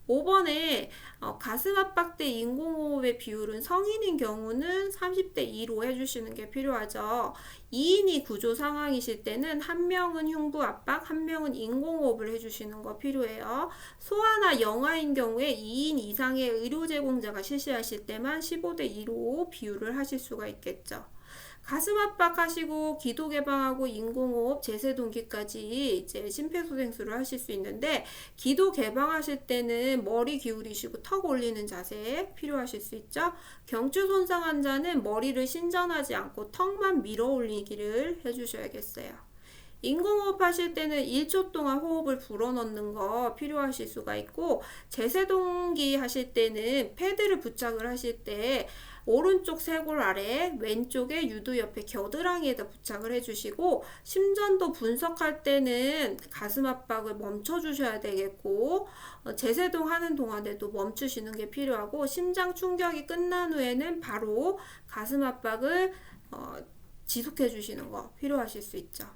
5번에 가슴 압박 때 인공호흡의 비율은 성인인 경우는 30대 2로 해주시는 게 필요하죠. 2인이 구조 상황이실 때는 한 명은 흉부 압박, 한 명은 인공호흡을 해주시는 거 필요해요. 소아나 영아인 경우에 2인 이상의 의료 제공자가 실시하실 때만 15대 2로 비율을 하실 수가 있겠죠. 가슴 압박하시고 기도 개방하고 인공호흡, 제세동기까지 이제 심폐소생술을 하실 수 있는데 기도 개방하실 때는 머리 기울이시고 턱 올리는 자세 필요하실 수 있죠. 경추 손상 환자는 머리를 신전하지 않고 턱만 밀어 올리기를 해주셔야겠어요. 인공호흡 하실 때는 1초 동안 호흡을 불어넣는 거 필요하실 수가 있고 제세동기 하실 때는 패드를 부착을 하실 때 오른쪽 쇄골 아래 왼쪽에 유두 옆에 겨드랑이에다 부착을 해주시고 심전도 분석할 때는 가슴 압박을 멈춰 주셔야 되겠고 제세동 하는 동안에도 멈추시는 게 필요하고 심장 충격이 끝난 후에는 바로 가슴 압박을 지속해 주시는 거 필요하실 수 있죠.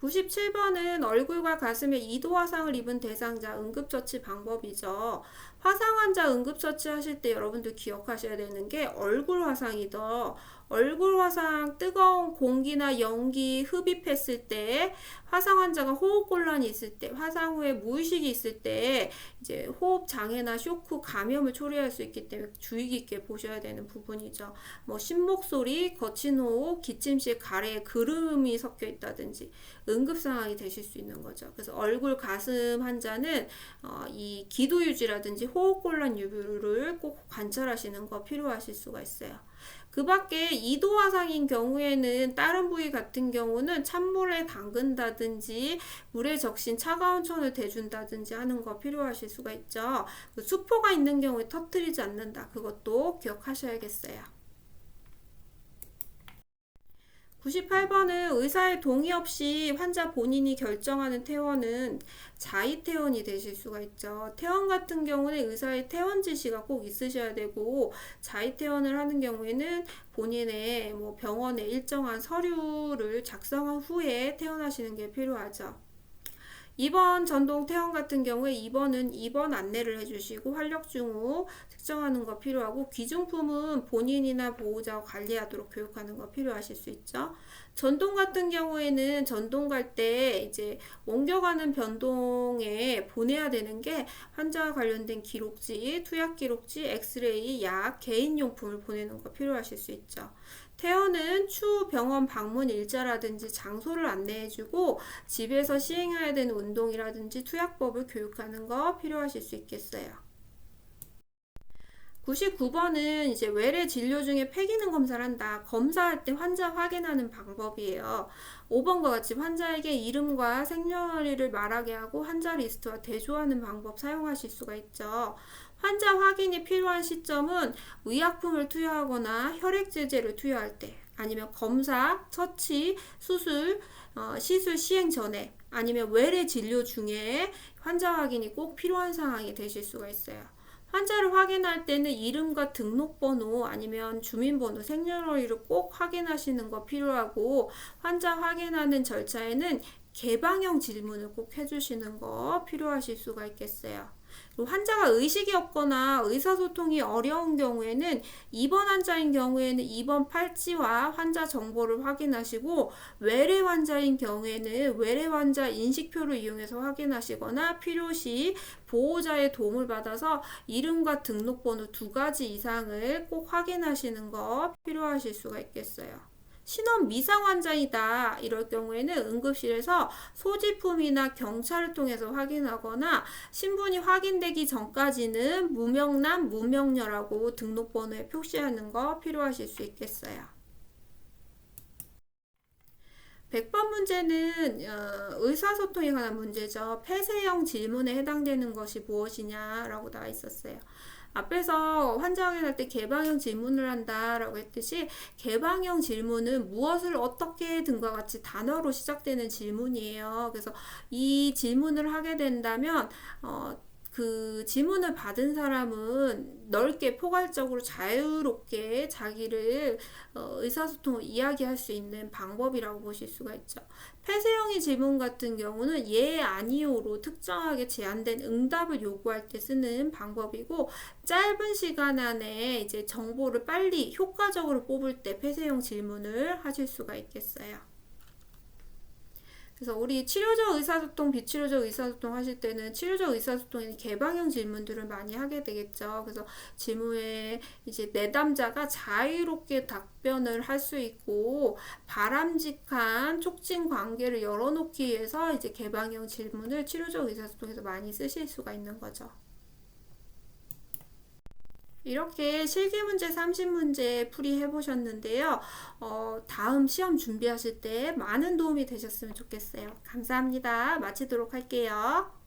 97번은 얼굴과 가슴에 2도 화상을 입은 대상자 응급처치 방법이죠. 화상 환자 응급처치 하실 때 여러분들 기억하셔야 되는 게 얼굴 화상이죠. 얼굴 화상, 뜨거운 공기나 연기 흡입했을 때, 화상 환자가 호흡곤란이 있을 때, 화상 후에 무의식이 있을 때, 이제 호흡 장애나 쇼크, 감염을 초래할 수 있기 때문에 주의 깊게 보셔야 되는 부분이죠. 뭐, 심목소리, 거친 호흡, 기침실 가래에 그름이 섞여 있다든지, 응급 상황이 되실 수 있는 거죠. 그래서 얼굴, 가슴 환자는 이 기도 유지라든지 호흡곤란 유무를 꼭 관찰하시는 거 필요하실 수가 있어요. 그 밖에 2도 화상인 경우에는 다른 부위 같은 경우는 찬물에 담근다든지 물에 적신 차가운 천을 대준다든지 하는 거 필요하실 수가 있죠. 수포가 있는 경우에 터뜨리지 않는다. 그것도 기억하셔야겠어요. 98번은 의사의 동의 없이 환자 본인이 결정하는 퇴원은 자의 퇴원이 되실 수가 있죠. 퇴원 같은 경우는 의사의 퇴원 지시가 꼭 있으셔야 되고 자의 퇴원을 하는 경우에는 본인의 뭐 병원에 일정한 서류를 작성한 후에 퇴원하시는 게 필요하죠. 2번 전동 퇴원 같은 경우에 2번은 입원 안내를 해주시고 활력중 후 측정하는 거 필요하고 귀중품은 본인이나 보호자가 관리하도록 교육하는 거 필요하실 수 있죠. 전동 같은 경우에는 전동 갈 때 이제 옮겨가는 변동에 보내야 되는 게 환자와 관련된 기록지, 투약 기록지, 엑스레이, 약, 개인용품을 보내는 거 필요하실 수 있죠. 퇴원은 추후 병원 방문 일자라든지 장소를 안내해주고 집에서 시행해야 되는 운동이라든지 투약법을 교육하는 거 필요하실 수 있겠어요. 99번은 이제 외래 진료 중에 폐기능 검사를 한다. 검사할 때 환자 확인하는 방법이에요. 5번과 같이 환자에게 이름과 생년월일을 말하게 하고 환자 리스트와 대조하는 방법 사용하실 수가 있죠. 환자 확인이 필요한 시점은 의약품을 투여하거나 혈액제제를 투여할 때, 아니면 검사, 처치, 수술, 시술 시행 전에, 아니면 외래 진료 중에 환자 확인이 꼭 필요한 상황이 되실 수가 있어요. 환자를 확인할 때는 이름과 등록번호 아니면 주민번호, 생년월일을 꼭 확인하시는 거 필요하고, 환자 확인하는 절차에는 개방형 질문을 꼭 해주시는 거 필요하실 수가 있겠어요. 환자가 의식이 없거나 의사소통이 어려운 경우에는 입원 환자인 경우에는 입원 팔찌와 환자 정보를 확인하시고, 외래 환자인 경우에는 외래 환자 인식표를 이용해서 확인하시거나, 필요시 보호자의 도움을 받아서 이름과 등록번호 2가지 이상을 꼭 확인하시는 거 필요하실 수가 있겠어요. 신원 미상 환자이다 이럴 경우에는 응급실에서 소지품이나 경찰을 통해서 확인하거나, 신분이 확인되기 전까지는 무명남, 무명녀라고 등록번호에 표시하는 거 필요하실 수 있겠어요. 100번 문제는 의사소통에 관한 문제죠. 폐쇄형 질문에 해당되는 것이 무엇이냐라고 나와 있었어요. 앞에서 환자 확인할 때 개방형 질문을 한다라고 했듯이, 개방형 질문은 무엇을 어떻게 등과 같이 단어로 시작되는 질문이에요. 그래서 이 질문을 하게 된다면 그 질문을 받은 사람은 넓게 포괄적으로 자유롭게 자기를 의사소통을 이야기할 수 있는 방법이라고 보실 수가 있죠. 폐쇄형의 질문 같은 경우는 예, 아니요로 특정하게 제한된 응답을 요구할 때 쓰는 방법이고, 짧은 시간 안에 이제 정보를 빨리 효과적으로 뽑을 때 폐쇄형 질문을 하실 수가 있겠어요. 그래서 우리 치료적 의사소통, 비치료적 의사소통 하실 때는 치료적 의사소통에는 개방형 질문들을 많이 하게 되겠죠. 그래서 질문에 이제 내담자가 자유롭게 답변을 할 수 있고, 바람직한 촉진 관계를 열어놓기 위해서 이제 개방형 질문을 치료적 의사소통에서 많이 쓰실 수가 있는 거죠. 이렇게 실기문제 30문제 풀이해 보셨는데요. 다음 시험 준비하실 때 많은 도움이 되셨으면 좋겠어요. 감사합니다. 마치도록 할게요.